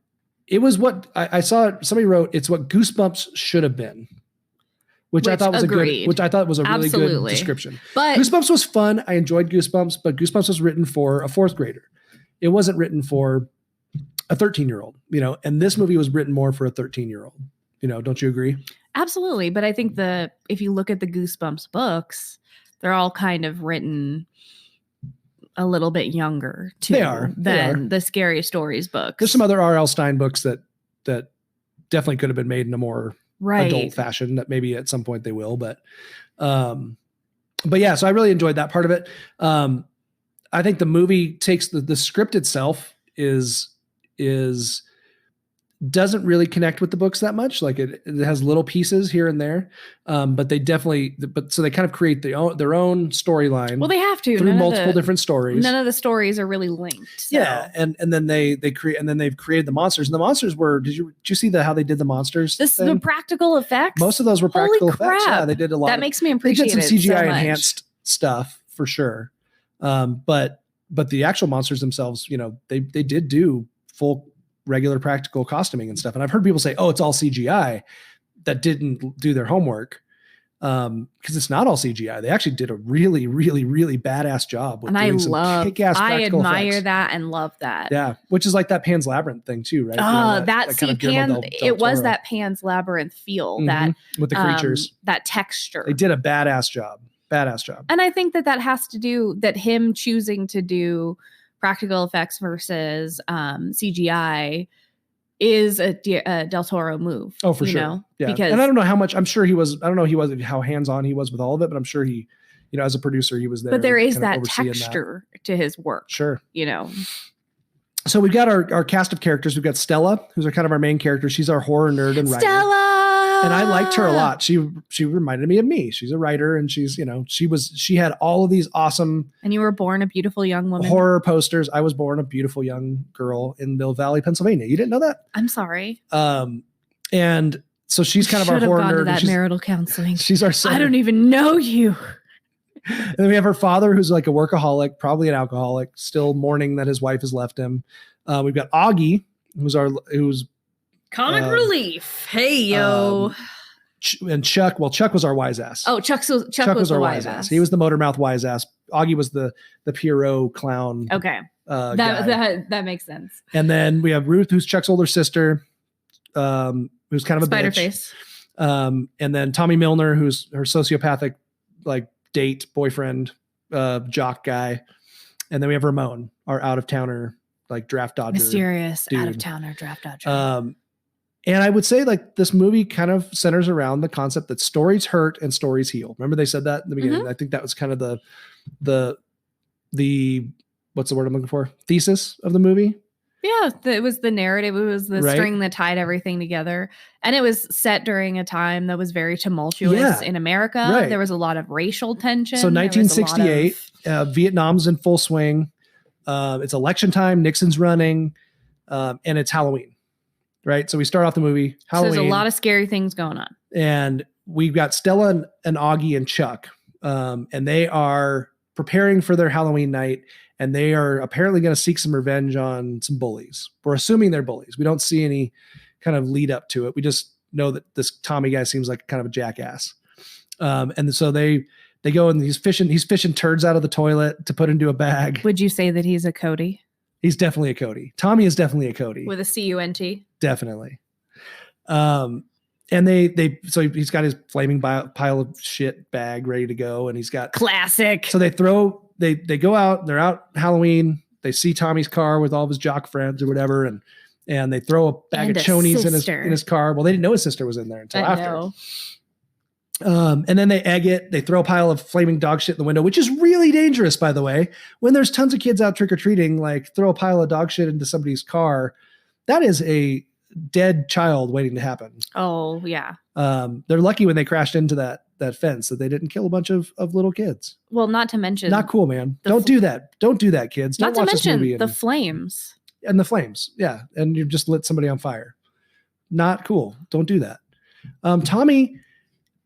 it was what I saw. Somebody wrote, it's what Goosebumps should have been, which I thought was a really good description. But Goosebumps was fun. I enjoyed Goosebumps, but Goosebumps was written for a 4th grader. It wasn't written for a 13-year-old, and this movie was written more for a 13-year-old. Don't you agree? Absolutely. But I think if you look at the Goosebumps books, they're all kind of written a little bit younger too than the Scary Stories books. There's some other R.L. Stine books that definitely could have been made in a more adult fashion that maybe at some point they will, but yeah, so I really enjoyed that part of it. I think the movie takes the script itself doesn't really connect with the books that much. Like it has little pieces here and there. But they so they kind of create their own storyline. Well, they have to through multiple different stories. None of the stories are really linked. So. Yeah. And then they've created the monsters, and the monsters were, did you see how they did the monsters? The practical effects. Most of those were practical effects. Yeah. They did a lot. That makes me appreciate it. They did some CGI so enhanced stuff for sure. But the actual monsters themselves, they did do full regular practical costuming and stuff. And I've heard people say, oh, it's all CGI, that didn't do their homework. Because it's not all CGI. They actually did a really, really, really badass job with doing some kick-ass practical admire effects. that and love that. Yeah, which is like that Pan's Labyrinth thing too, right? It was that Pan's Labyrinth feel that with the creatures, that texture. They did a badass job. And I think that has to do that him choosing to do practical effects versus CGI is a Del Toro move. Oh, for sure. Yeah. Because, and I don't know how much, I'm sure he wasn't how hands-on he was with all of it, but I'm sure he, as a producer, he was there. But there is that texture to his work. Sure. So we've got our cast of characters. We've got Stella, who's kind of our main character. She's our horror nerd and writer. Stella! And I liked her a lot. She reminded me of me. She's a writer, and she had all of these awesome. And you were born a beautiful young woman. Horror posters. I was born a beautiful young girl in Mill Valley, Pennsylvania. You didn't know that? I'm sorry. And so she's kind of our horror nerd. That marital counseling. She's our son. I don't even know you. And then we have her father, who's like a workaholic, probably an alcoholic, still mourning that his wife has left him. We've got Augie, who's Comic relief. Hey, yo. And Chuck was our wise ass. Oh, Chuck was our wise ass. He was the motor mouth wise ass. Augie was the Pierrot clown. Okay. Guy. That makes sense. And then we have Ruth, who's Chuck's older sister, who's kind of a Spider bitch. face. And then Tommy Milner, who's her sociopathic like boyfriend, jock guy. And then we have Ramon, our out of towner, like draft dodger. Mysterious dude. out of towner draft dodger. And I would say like this movie kind of centers around the concept that stories hurt and stories heal. Remember they said that in the beginning? Mm-hmm. I think that was kind of the what's the word I'm looking for? Thesis of the movie. Yeah, it was the narrative. It was the string that tied everything together. And it was set during a time that was very tumultuous in America. Right. There was a lot of racial tension. So 1968, Vietnam's in full swing. It's election time. Nixon's running. And it's Halloween. Right. So we start off the movie. Halloween. So there's a lot of scary things going on. And we've got Stella and Augie and Chuck. And they are preparing for their Halloween night. And they are apparently going to seek some revenge on some bullies. We're assuming they're bullies. We don't see any kind of lead up to it. We just know that this Tommy guy seems like kind of a jackass. And so they go and he's fishing turds out of the toilet to put into a bag. Would you say that he's a Cody? He's definitely a Cody. Tommy is definitely a Cody. With a C-U-N-T? Definitely. And so he's got his flaming pile of shit bag ready to go. And he's got classic. So they go out, they're out Halloween. They see Tommy's car with all of his jock friends or whatever. And they throw a bag of chonies in his car. Well, they didn't know his sister was in there until after. And then they egg it. They throw a pile of flaming dog shit in the window, which is really dangerous, by the way. When there's tons of kids out trick-or-treating, like throw a pile of dog shit into somebody's car. That is a dead child waiting to happen. Oh, yeah. They're lucky when they crashed into that fence that they didn't kill a bunch of little kids. Well, not to mention. Not cool, man. Don't do that. Don't do that, kids. Don't watch this movie. The flames. And the flames. Yeah. And you just lit somebody on fire. Not cool. Don't do that. Tommy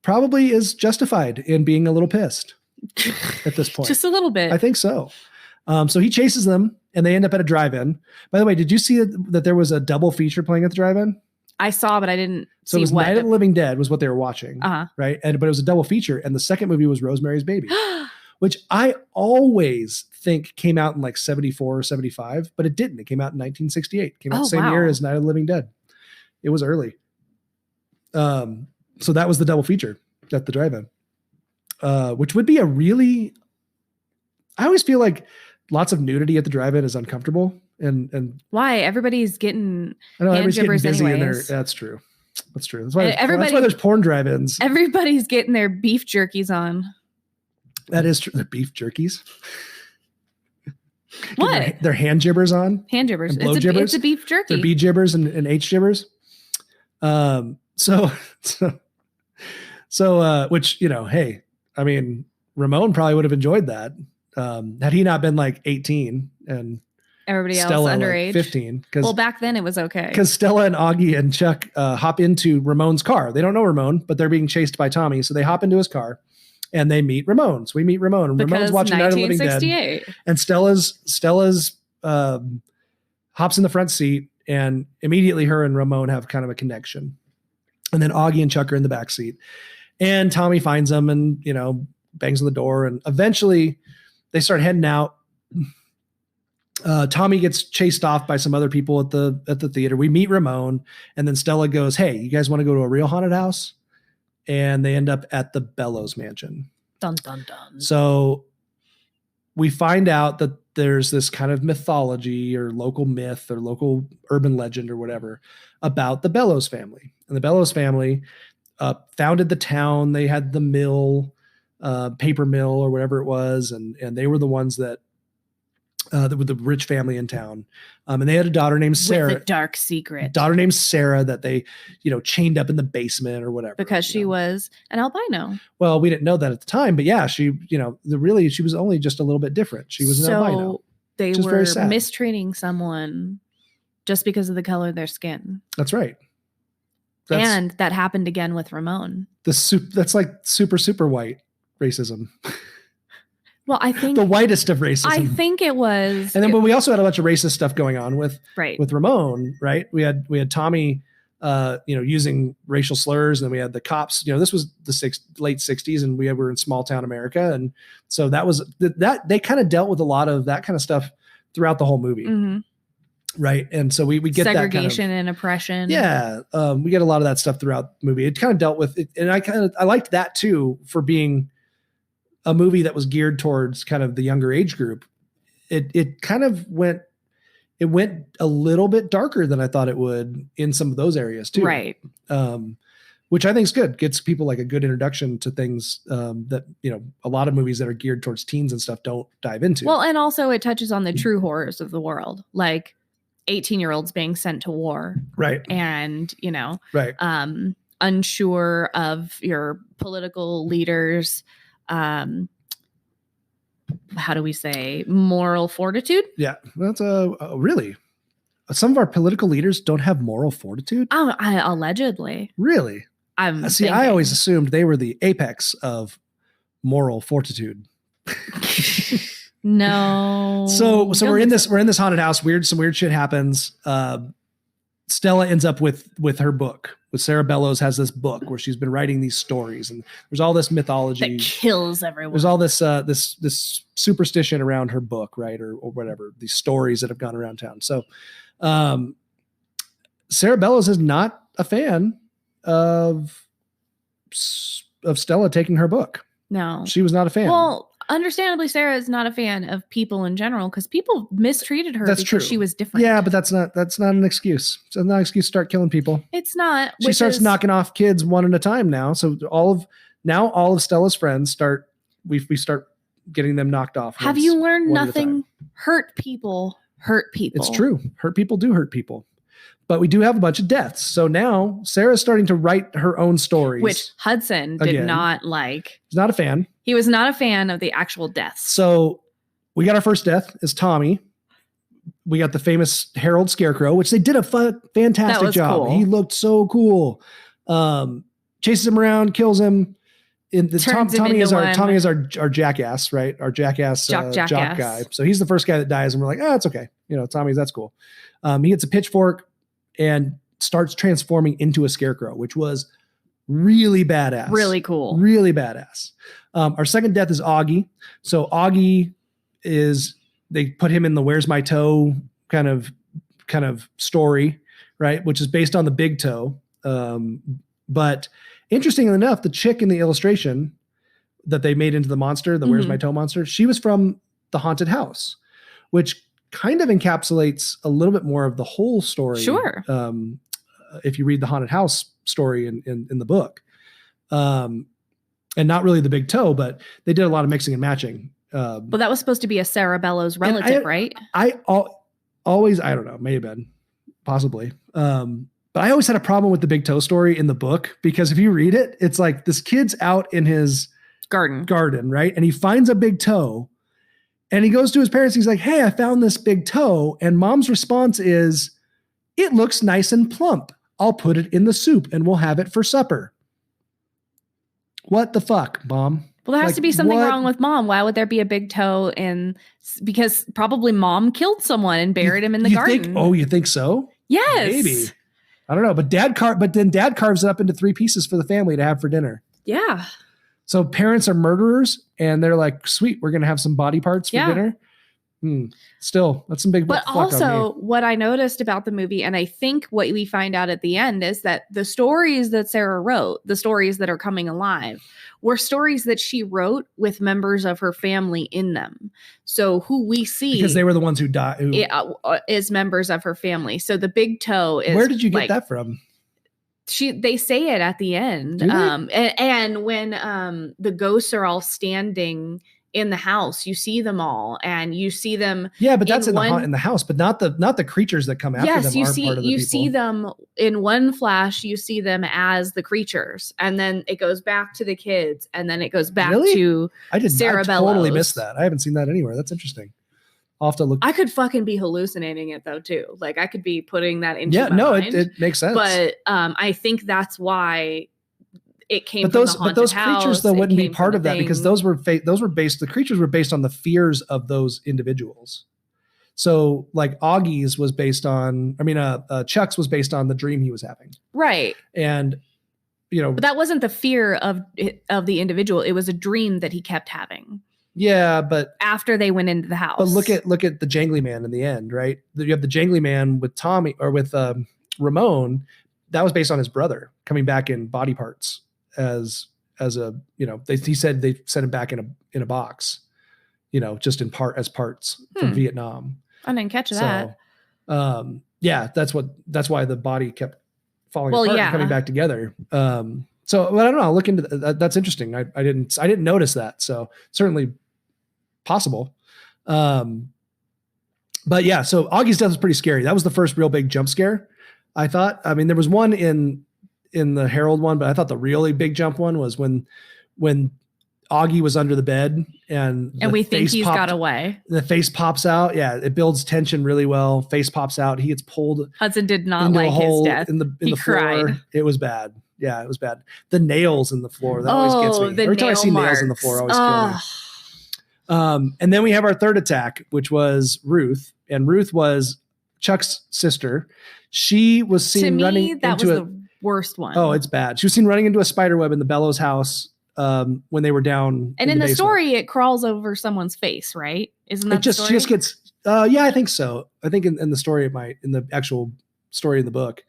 probably is justified in being a little pissed at this point. Just a little bit. I think so. So he chases them and they end up at a drive-in. By the way, did you see that there was a double feature playing at the drive-in? I saw, but I didn't so see it was Night of the Living Dead was what they were watching. Right. But it was a double feature. And the second movie was Rosemary's Baby, which I always think came out in like 74 or 75, but it didn't. It came out in 1968. It came out the same year as Night of the Living Dead. It was early. So that was the double feature at the drive-in, which would be I always feel like lots of nudity at the drive-in is uncomfortable. And why? Everybody's getting everybody's getting busy anyways. in there. That's true. That's why there's porn drive-ins. Everybody's getting their beef jerkies on. That is true. The beef jerkies. What? Their hand jibbers on. Hand jibbers. It's a beef jerky. They're B jibbers and H jibbers. So which, hey, I mean, Ramon probably would have enjoyed that. Had he not been like 18 and everybody Stella else underage, like 15. Well, back then it was okay. Because Stella and Augie and Chuck hop into Ramon's car. They don't know Ramon, but they're being chased by Tommy. So they hop into his car and they meet Ramon. So we meet Ramon. And Ramon's watching Night of the Living Dead. And Stella's hops in the front seat and immediately her and Ramon have kind of a connection. And then Augie and Chuck are in the back seat. And Tommy finds them and, bangs on the door. And eventually they start heading out. Tommy gets chased off by some other people at the theater. We meet Ramon, and then Stella goes, "Hey, you guys want to go to a real haunted house?" And they end up at the Bellows Mansion. Dun dun dun. So we find out that there's this kind of mythology or local myth or local urban legend or whatever about the Bellows family. And the Bellows family founded the town. They had the mill, paper mill or whatever it was, and they were the ones that were the rich family in town. And they had a daughter named Sarah. With a dark secret. Daughter named Sarah that they, chained up in the basement or whatever. Because she was an albino. Well, we didn't know that at the time, but yeah, she, she was only just a little bit different. She was an albino. So they were mistreating someone just because of the color of their skin. That's right. And that happened again with Ramon. That's like super white racism. Well, I think the whitest of racism. I think it was. And then, but we also had a bunch of racist stuff going on with right. with Ramon, right? We had Tommy using racial slurs. And then we had the cops, this was the late 60s and we were in small town America. And so that was that they kind of dealt with a lot of that kind of stuff throughout the whole movie. Mm-hmm. Right. And so we get segregation that kind of, and oppression. Yeah. We get a lot of that stuff throughout the movie. It kind of dealt with it. And I liked that too, for being a movie that was geared towards kind of the younger age group. It kind of went a little bit darker than I thought it would in some of those areas too. Right. Which I think is good. Gets people like a good introduction to things that, a lot of movies that are geared towards teens and stuff don't dive into. Well, and also it touches on the true horrors of the world, like 18-year-olds being sent to war. Right. And, right. Unsure of your political leaders. How do we say, moral fortitude? Yeah, that's really. Some of our political leaders don't have moral fortitude. Oh, allegedly. Really? I always assumed they were the apex of moral fortitude. No. So we're in this haunted house. Some weird shit happens. Stella ends up with her book. With Sarah Bellows has this book where she's been writing these stories, and there's all this mythology that kills everyone. There's all this this superstition around her book, right, or whatever, these stories that have gone around town. So, Sarah Bellows is not a fan of Stella taking her book. No, she was not a fan. Well, understandably, Sarah is not a fan of people in general because people mistreated her because she was different. Yeah, but that's not an excuse. It's not an excuse to start killing people. It's not. She starts knocking off kids one at a time now. So all of Stella's friends we start getting them knocked off. Have you learned nothing? Hurt people hurt people. It's true. Hurt people do hurt people. But we do have a bunch of deaths. So now Sarah's starting to write her own stories. Which Hudson did not like. He's not a fan. He was not a fan of the actual deaths. So we got our first death is Tommy. We got the famous Harold Scarecrow, which they did a fantastic job. Cool. He looked so cool. Chases him around, kills him. Tommy is our jackass, right? Our jackass jock guy. So he's the first guy that dies, and we're like, it's okay. Tommy's that's cool. He gets a pitchfork and starts transforming into a scarecrow, which was really badass. Really cool. Really badass. Our second death is Augie. So Augie they put him in the Where's My Toe kind of story, right? Which is based on the big toe. But interestingly enough, the chick in the illustration that they made into the monster, the Where's My Toe monster, she was from the haunted house, which kind of encapsulates a little bit more of the whole story. Sure. If you read the haunted house story in the book, and not really the big toe, but they did a lot of mixing and matching. Well, that was supposed to be a Sarah Bellows relative, right? I don't know, may have been, possibly. But I always had a problem with the big toe story in the book, because if you read it, it's like this kid's out in his garden, right? And he finds a big toe. And he goes to his parents. He's like, hey, I found this big toe. And mom's response is, it looks nice and plump. I'll put it in the soup and we'll have it for supper. What the fuck, Mom? Well, there has to be something wrong with Mom. Why would there be a big toe because probably Mom killed someone and buried him in the garden. You think so? Yes. Maybe. I don't know. But then Dad carves it up into 3 pieces for the family to have for dinner. Yeah. So parents are murderers, and they're like, sweet, we're going to have some body parts for dinner. Still, that's some big. But also, what I noticed about the movie, and I think what we find out at the end, is that the stories that Sarah wrote, the stories that are coming alive, were stories that she wrote with members of her family in them. So who we see, because they were the ones who died, is members of her family. So the big toe is. Where did you get that from? They say it at the end. And when the ghosts are all standing in the house, you see them all, and you see them. Yeah, but that's in the house, but not the creatures that come after them. Yes, you see them in one flash. You see them as the creatures, and then it goes back to the kids, and then it goes back to Sarah Bellows. I totally missed that. I haven't seen that anywhere. That's interesting. I'll have to look. I could fucking be hallucinating it though too. Like I could be putting that into my mind. It makes sense. But I think that's why it came. But those creatures though wouldn't be part of that, because those were based. The creatures were based on the fears of those individuals. So like Augie's was based on, Chuck's was based on the dream he was having. Right. And, but that wasn't the fear of the individual. It was a dream that he kept having. Yeah, but after they went into the house. But look at the jangly man in the end, right? You have the jangly man with Tommy or with Ramon. That was based on his brother coming back in body parts as a, he said they sent him back in a box, just in part as parts from Vietnam. I didn't catch that. Yeah, that's why the body kept falling apart and coming back together. So I don't know. I'll look into that. That's interesting. I didn't notice that. So certainly possible. But yeah, so Augie's death was pretty scary. That was the first real big jump scare, I thought. I mean, there was one in the Harold one, but I thought the really big jump one was when Augie was under the bed and we think he's got away. The face pops out. Yeah, it builds tension really well. Face pops out. He gets pulled. Hudson did not like his death. In the cried. Floor. It was bad. Yeah, it was bad. The nails in the floor. That always gets me. Every time I see nails in the floor, always kill me. And then we have our third attack, which was Ruth. And Ruth was Chuck's sister. She was seen running into the worst one. Oh, it's bad. She was seen running into a spider web in the Bellows house when they were down. And in the story, it crawls over someone's face, right? Isn't that the story? She just gets, yeah, I think so. I think in the story it might, in the actual story in the book.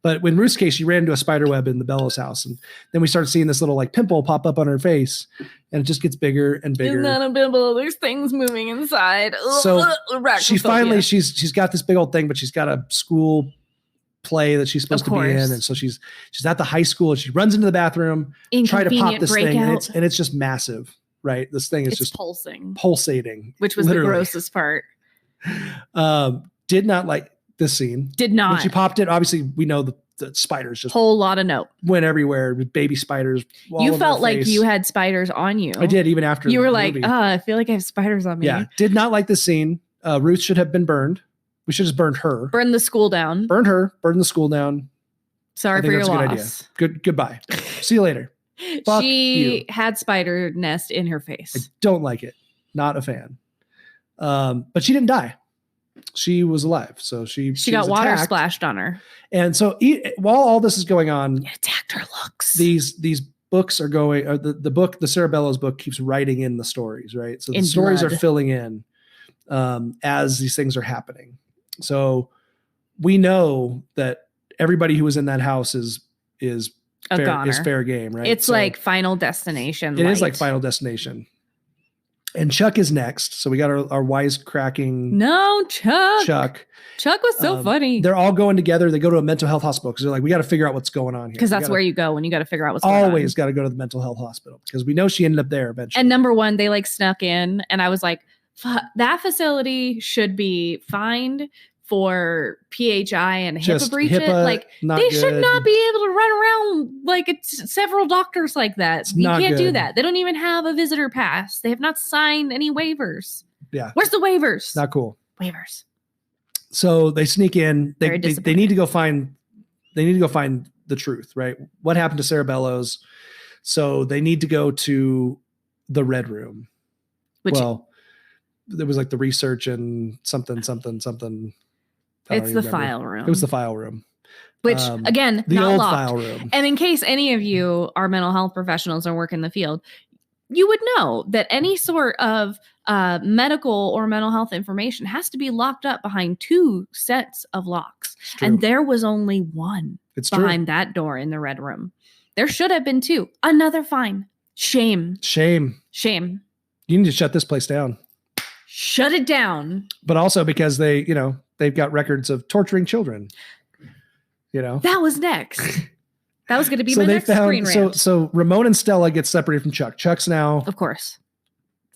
But in Ruth's case, she ran into a spider web in the Bellows house. And then we started seeing this little like pimple pop up on her face. And it just gets bigger and bigger. It's not a pimple. There's things moving inside. So she finally, she's got this big old thing, but she's got a school play that she's supposed to be in. And so she's at the high school and she runs into the bathroom, try to pop this thing. And it's just massive, right? This thing is just pulsating. Which was literally the grossest part. Did not like this scene. Did not. When she popped it, obviously we know the spiders just whole lot of note went everywhere with baby spiders. You felt like you had spiders on you. I did, even after you were like, I feel like I have spiders on me. Yeah, did not like this scene. Ruth should have been burned. We should have just burned her. Burn the school down. Burned her. Burn the school down. Sorry for your loss. Goodbye. See you later. Fuck she had spider nest in her face. I don't like it. Not a fan. But she didn't die. She was alive. So she got water attacked. splashed on her. And so while all this is going on, it attacked her looks. These books are going, or the Sarah Bellows book keeps writing in the stories, right? So the stories are filling in as these things are happening. So we know that everybody who was in that house is fair game, right? It's like Final Destination. It is like Final Destination. And Chuck is next. So we got our wisecracking. No, Chuck. Chuck was so funny. They're all going together. They go to a mental health hospital because they're like, we got to figure out what's going on here. Because that's where you go when you got to figure out what's going on. Always got to go to the mental health hospital because we know she ended up there eventually. And number one, they like snuck in. And I was like, that facility should be fined for PHI and HIPAA breaches. Like they should not be able to run around like it's several doctors like that. You can't do that. They don't even have a visitor pass. They have not signed any waivers. Yeah. Where's the waivers? Not cool. Waivers. So they sneak in. They need to go find the truth, right? What happened to Sarah Bellows? So they need to go to the Red Room. There was like the research and something. It's the file room. It was the file room. Which, again, the not old locked. file room. And in case any of you are mental health professionals and work in the field, you would know that any sort of medical or mental health information has to be locked up behind 2 sets of locks. And there was only one behind that door in the Red Room. There should have been 2. Another fine. Shame. You need to shut this place down. Shut it down. But also because they've got records of torturing children. That was next. That was going to be my next screen rant. So Ramon and Stella get separated from Chuck. Chuck's now, of course,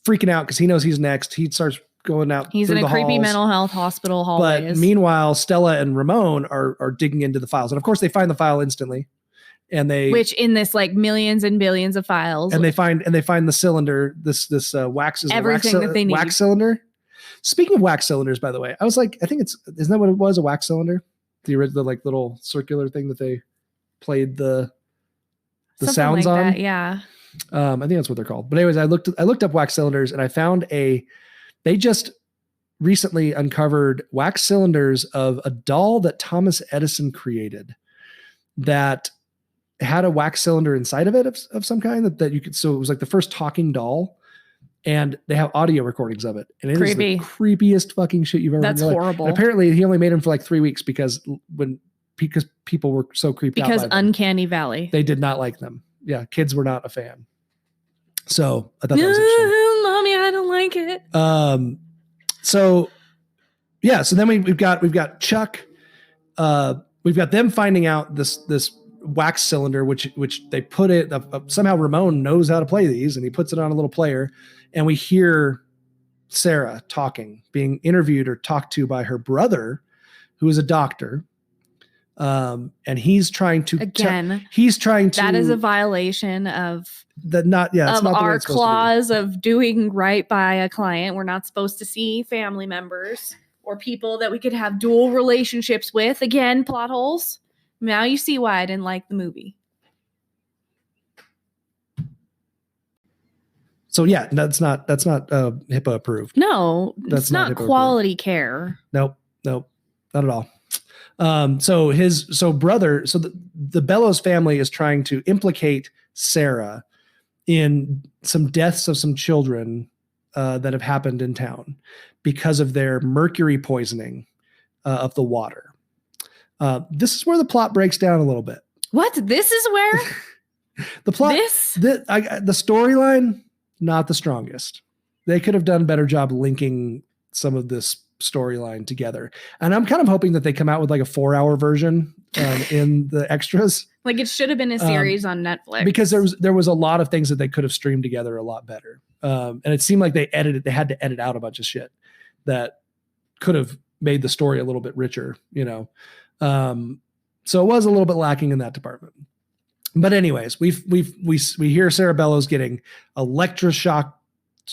freaking out because he knows he's next. He starts going out. He's in a creepy mental health hospital hallways. But meanwhile, Stella and Ramon are digging into the files, and of course, they find the file instantly. And which in this like millions and billions of files, and they find the cylinder, this wax is everything that they need. Wax cylinder. Speaking of wax cylinders, by the way, I was like, I think isn't that what it was? A wax cylinder, the original like little circular thing that they played the sounds like on. That, yeah. I think that's what they're called. But anyways, I looked up wax cylinders and I found they just recently uncovered wax cylinders of a doll that Thomas Edison created that had a wax cylinder inside of it of some kind that you could, so it was like the first talking doll, and they have audio recordings of it. And it Creepy. is the creepiest fucking shit you've ever heard. That's horrible. And apparently he only made them for like 3 weeks because people were so creeped out by them. Uncanny Valley. They did not like them. Yeah. Kids were not a fan. So I thought that was interesting. Mommy, I don't like it. So yeah, so then we've got Chuck, we've got them finding out this wax cylinder, which they put it, somehow Ramon knows how to play these and he puts it on a little player, and we hear Sarah being interviewed or talked to by her brother, who is a doctor. And he's trying to, that is a violation of that. It's not our clause of doing right by a client. We're not supposed to see family members or people that we could have dual relationships with. Again, plot holes. Now you see why I didn't like the movie. So yeah, that's not HIPAA approved. No, that's not quality approved. Care. Nope, not at all. So the Bellows family is trying to implicate Sarah in some deaths of some children that have happened in town because of their mercury poisoning of the water. This is where the plot breaks down a little bit. What? This is where the plot, the storyline, not the strongest. They could have done a better job linking some of this storyline together. And I'm kind of hoping that they come out with like a 4-hour version in the extras. Like it should have been a series on Netflix. Because there was a lot of things that they could have streamed together a lot better. And it seemed like they had to edit out a bunch of shit that could have made the story a little bit richer, so it was a little bit lacking in that department. But anyways, we hear Sarah Bellows getting electroshock,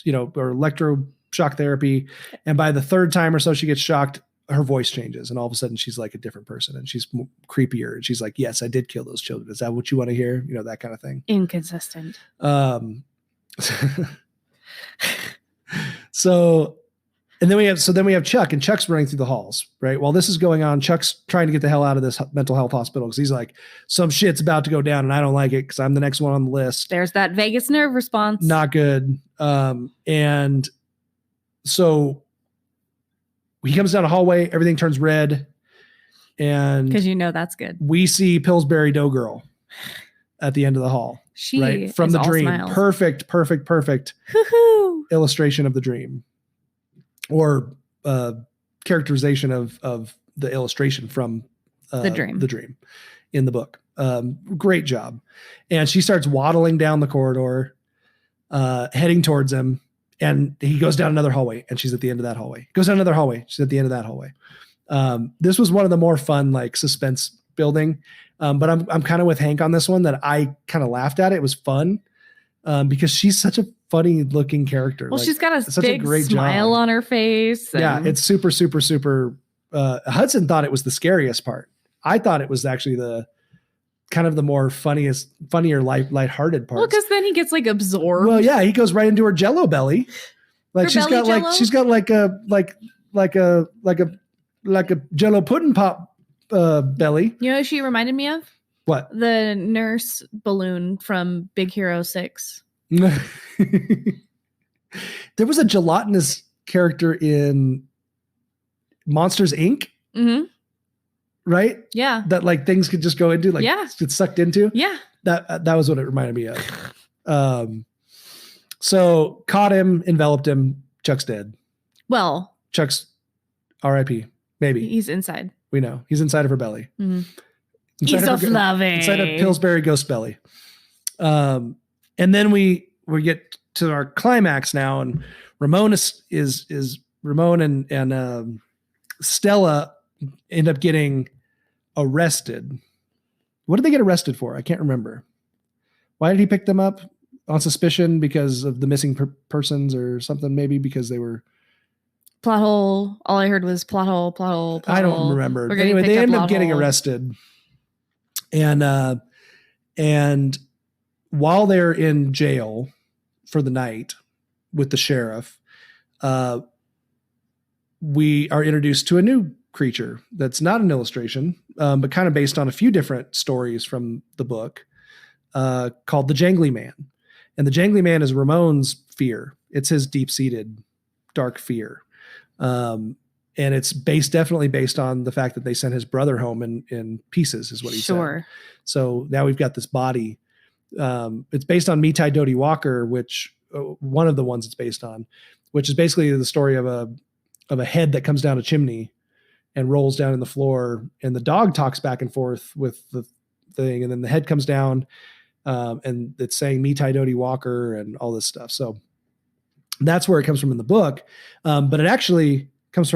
or electroshock therapy. And by the 3rd time or so she gets shocked, her voice changes. And all of a sudden she's like a different person and she's creepier. And she's like, yes, I did kill those children. Is that what you want to hear? That kind of thing. Inconsistent. And then we have Chuck, and Chuck's running through the halls, right? While this is going on, Chuck's trying to get the hell out of this mental health hospital because he's like, some shit's about to go down and I don't like it because I'm the next one on the list. There's that vagus nerve response. Not good. And so he comes down a hallway, everything turns red. And because that's good. We see Pillsbury Dough Girl at the end of the hall. She from is the all dream. Smiles. Perfect illustration of the dream. Or characterization of the illustration from the dream in the book. Great job. And she starts waddling down the corridor, heading towards him. And he goes down another hallway and she's at the end of that hallway. Goes down another hallway. She's at the end of that hallway. This was one of the more fun, like suspense building. But I'm kind of with Hank on this one that I kind of laughed at it. It was fun because she's such a funny looking character. Well, she's got a big smile on her face. Yeah, it's super, super, super. Hudson thought it was the scariest part. I thought it was actually the kind of the more funnier, lighthearted part. Well, because then he gets like absorbed. Well, yeah, he goes right into her Jello belly. Like she's got like a Jello pudding pop belly. You know what she reminded me of? What? The nurse balloon from Big Hero 6. There was a gelatinous character in Monsters Inc. Mm-hmm. Right? Yeah. That like things could just go into, like get sucked into. Yeah. That was what it reminded me of. So caught him, enveloped him. Chuck's dead. Well, Chuck's R.I.P. Maybe he's inside. We know he's inside of her belly. Mm-hmm. He's so fluffy. Inside of Pillsbury Ghost Belly. And then we get to our climax now, and Ramon is Ramon and Stella end up getting arrested. What did they get arrested for? I can't remember. Why did he pick them up on suspicion? Because of the missing persons or something? Maybe because they were plot hole. All I heard was plot hole. I don't remember. Anyway, they end up getting arrested. And while they're in jail for the night with the sheriff, we are introduced to a new creature that's not an illustration, but kind of based on a few different stories from the book, called the Jangly Man. And the Jangly Man is Ramon's fear. It's his deep-seated dark fear. And it's definitely based on the fact that they sent his brother home in pieces, is what he said. So now we've got this body. It's based on Mitai Dodi Walker, which one of the ones it's based on, which is basically the story of a head that comes down a chimney and rolls down in the floor, and the dog talks back and forth with the thing, and then the head comes down, and it's saying Mitai Dodi Walker and all this stuff. So that's where it comes from in the book. But it actually comes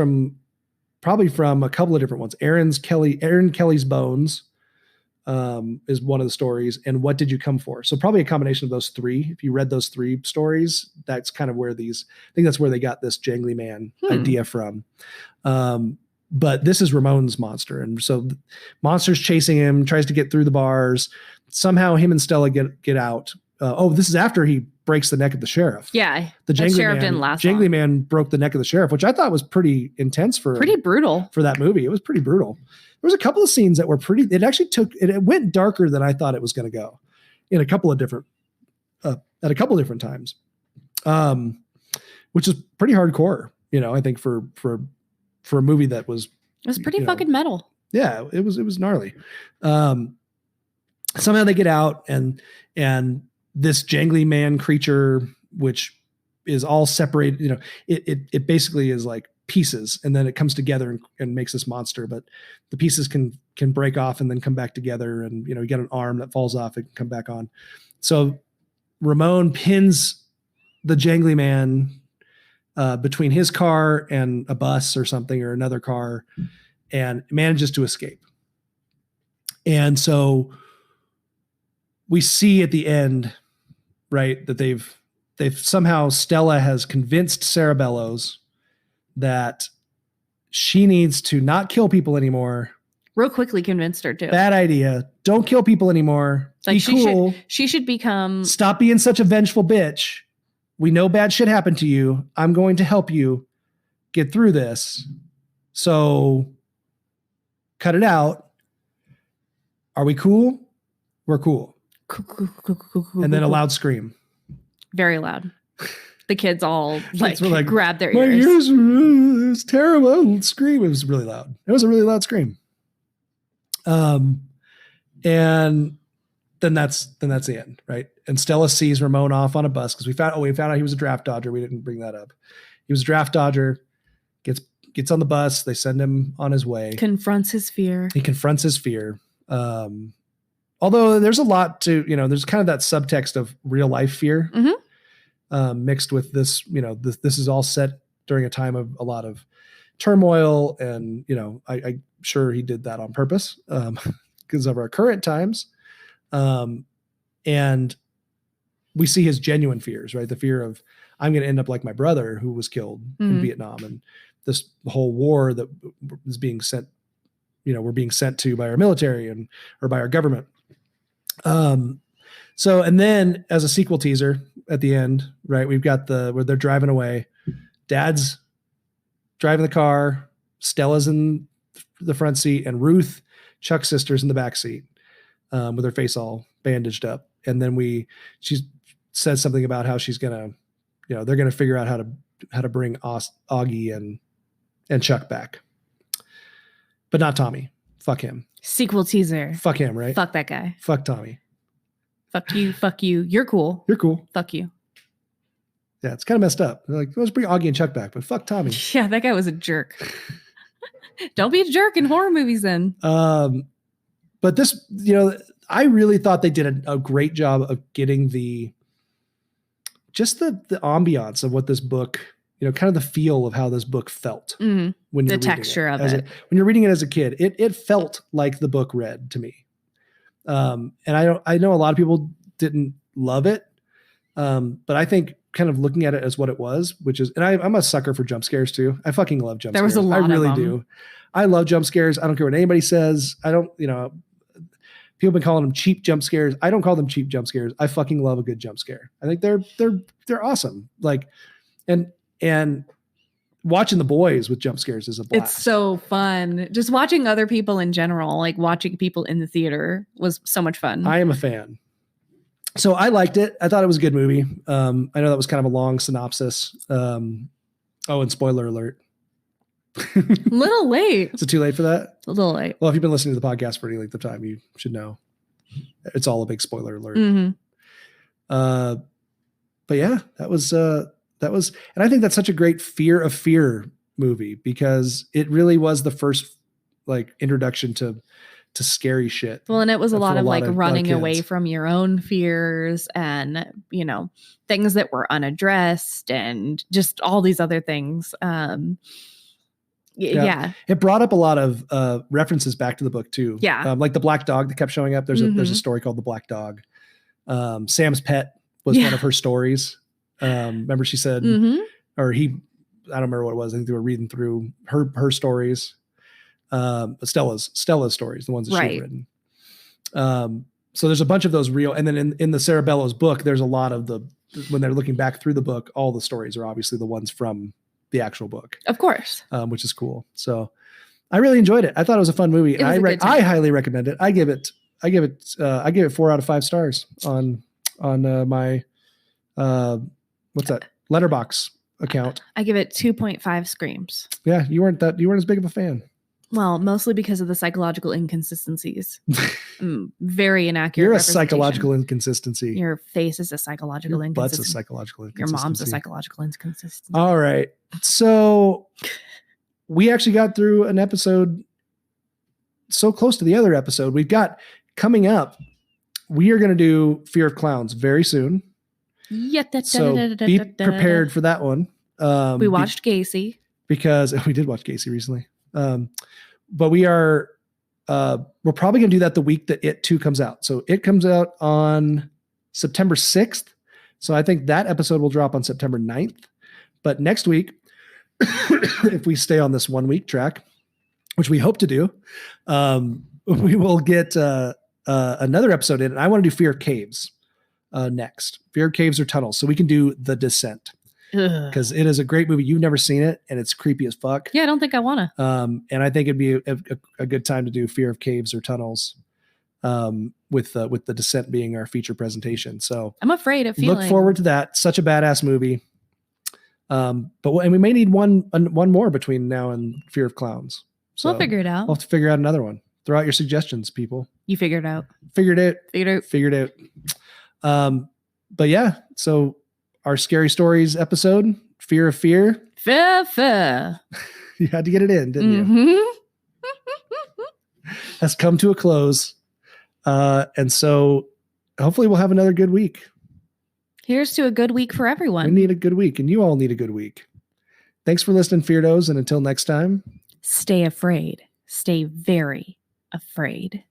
probably from a couple of different ones. Aaron Kelly's Bones is one of the stories, and What Did You Come For? So probably a combination of those three. If you read those three stories, that's kind of where I think that's where they got this Jangly Man idea from. But this is Ramon's monster. And so monster's chasing him, tries to get through the bars. Somehow him and Stella get out. This is after he breaks the neck of the sheriff. Yeah. The sheriff didn't last long. Jangly Man broke the neck of the sheriff, which I thought was pretty intense pretty brutal for that movie. It was pretty brutal. There was a couple of scenes that were it actually it went darker than I thought it was going to go in a couple of different, at a couple of different times. Which is pretty hardcore, I think for a movie that was, it was pretty fucking metal. Yeah, it was gnarly. Somehow they get out, and this Jangly Man creature, which is all separated, it basically is like pieces, and then it comes together and makes this monster. But the pieces can break off and then come back together, and you get an arm that falls off, it can come back on. So Ramon pins the Jangly Man between his car and a bus or something, or another car, and manages to escape. And so we see at the end, right, that they've somehow, Stella has convinced Sarah Bellows that she needs to not kill people anymore. Real quickly convinced her to. Bad idea. Don't kill people anymore. Like, be cool. She should become. Stop being such a vengeful bitch. We know bad shit happened to you. I'm going to help you get through this. So cut it out. Are we cool? We're cool. And then a loud scream. Very loud. The kids all like grab their my ears. It was terrible. Scream. It was really loud. It was a really loud scream. And then that's the end, right? And Stella sees Ramon off on a bus because we found out he was a draft dodger. We didn't bring that up. He was a draft dodger. Gets on the bus. They send him on his way. Confronts his fear. He confronts his fear. Although there's a lot to, there's kind of that subtext of real life fear mixed with this, this is all set during a time of a lot of turmoil. And, I'm sure he did that on purpose because of our current times. And we see his genuine fears, right? The fear of, I'm going to end up like my brother who was killed in Vietnam, and this whole war that is being sent, we're being sent to by our military or by our government. So, and then as a sequel teaser at the end, right, we've got where they're driving away. Dad's driving the car. Stella's in the front seat, and Ruth, Chuck's sister's in the back seat, with her face all bandaged up. And then she says something about how she's going to, they're going to figure out how to bring Augie and Chuck back, but not Tommy. Fuck him. Sequel teaser. Fuck him, right? Fuck that guy. Fuck Tommy. Fuck you. Fuck you. You're cool. You're cool. Fuck you. Yeah, it's kind of messed up. They're like, let's bring Augie and Chuck back, but fuck Tommy. Yeah, that guy was a jerk. Don't be a jerk in horror movies then. But this, I really thought they did a great job of getting the ambiance of what this book, kind of the feel of how this book felt when you're the texture of it. When you're reading it as a kid, it felt like the book read to me. And I know a lot of people didn't love it. But I think kind of looking at it as what it was, which is, and I'm a sucker for jump scares too. I fucking love jump scares. There was a lot I really of them. do. I love jump scares. I don't care what anybody says. I don't, people have been calling them cheap jump scares. I don't call them cheap jump scares. I fucking love a good jump scare. I think they're awesome. Like, and watching the boys with jump scares is a blast. It's so fun. Just watching other people in general, like watching people in the theater was so much fun. I am a fan. So I liked it. I thought it was a good movie. I know that was kind of a long synopsis. And spoiler alert. Little late. Is it too late for that? A little late. Well, if you've been listening to the podcast for any length of time, you should know. It's all a big spoiler alert. Mm-hmm. But yeah, that was, and I think that's such a great fear of fear movie because it really was the first like introduction to scary shit. Well, and it was a lot of like running kids. away from your own fears and, you know, things that were unaddressed and just all these other things. Yeah. It brought up a lot of references back to the book too. Yeah. Like the black dog that kept showing up. There's a story called The Black Dog. Sam's pet was one of her stories. Remember she said, or he, I don't remember what it was. I think they were reading through her stories. Stella's stories, the ones that she'd written. So there's a bunch of those real, and then in the Sarah Bellows book, there's a lot of when they're looking back through the book, all the stories are obviously the ones from the actual book. Of course. Which is cool. So I really enjoyed it. I thought it was a fun movie. I highly recommend it. I give it 4 out of 5 stars on my, what's that? Letterbox account. I give it 2.5 screams. Yeah. You weren't as big of a fan. Well, mostly because of the psychological inconsistencies. Very inaccurate. You're a psychological inconsistency. Your face is a psychological inconsistency. Butt's a psychological inconsistency. Your mom's a psychological inconsistency. All right. So we actually got through an episode so close to the other episode. We've got coming up, we are going to do Fear of Clowns very soon. So be prepared for that one. We watched Gacy. Because we did watch Gacy recently. But we're probably going to do that the week that It 2 comes out. So It comes out on September 6th. So I think that episode will drop on September 9th. But next week, if we stay on this 1 week track, which we hope to do, we will get another episode in. And I want to do Fear of Caves next. Fear of Caves or Tunnels. So we can do The Descent. Because it is a great movie. You've never seen it, and it's creepy as fuck. Yeah, I don't think I want to. And I think it'd be a good time to do Fear of Caves or Tunnels, with The Descent being our feature presentation. So I'm afraid of feeling. Look forward to that. Such a badass movie. And we may need one more between now and Fear of Clowns. So we'll figure it out. We'll have to figure out another one. Throw out your suggestions, people. You figure it out. Figured it out. But yeah, so. Our Scary Stories episode, Fear of Fear. Fear. You had to get it in, didn't you? Has come to a close. And so hopefully we'll have another good week. Here's to a good week for everyone. We need a good week, and you all need a good week. Thanks for listening, Feardos, and until next time. Stay afraid. Stay very afraid.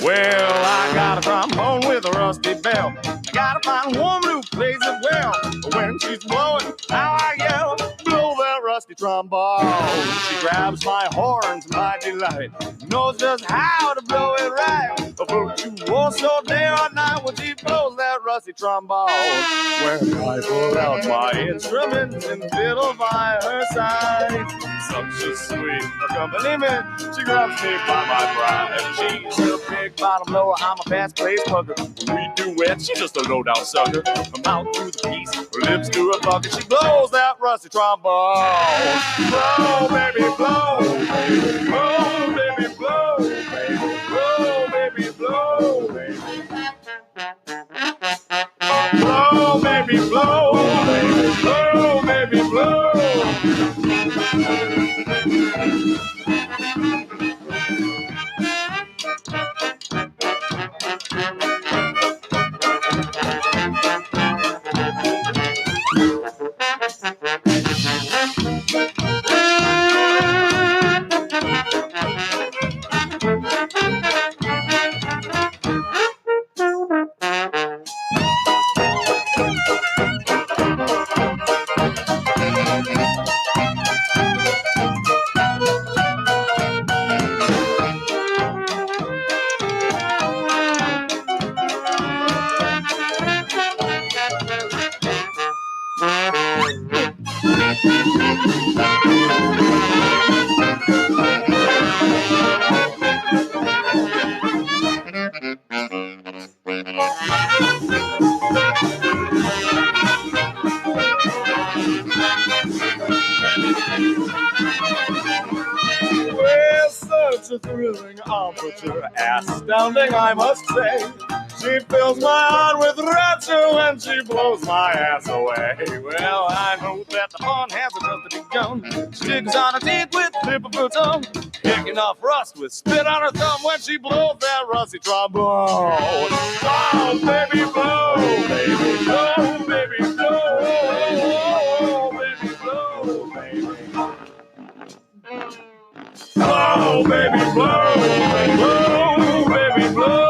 Well, I got a trombone with a rusty bell. I gotta find a woman who plays it well. But when she's blowing, how I yell, blow that rusty trombone. She grabs my horns, my delight, knows just how to blow it right. A virtuoso day or night when she blows that rusty trombone. When I pull out my instruments and fiddle by her side, such a sweet accompaniment, she grabs me by my pride. She's a big bottom blower, I'm a fast paced hugger. When we duet, she's just a low down sucker. From mouth to the piece, her lips to her bucket, she blows that rusty trombone. Blow, baby, blow, baby, blow, baby, blow, baby, blow, baby, blow, baby. Blow, baby, blow, baby, blow, baby, blow. Well, such a thrilling operature, astounding, I must say. She fills my heart with rapture when she blows my ass away. Well, I know that the fun hasn't just begun. She digs on her teeth with the tip of her tongue, kicking off rust with spit on her thumb when she blows that rusty trombone. Oh, baby, blow, baby, blow, baby, blow, baby, blow, baby. Oh, baby, blow, blow, baby, blow.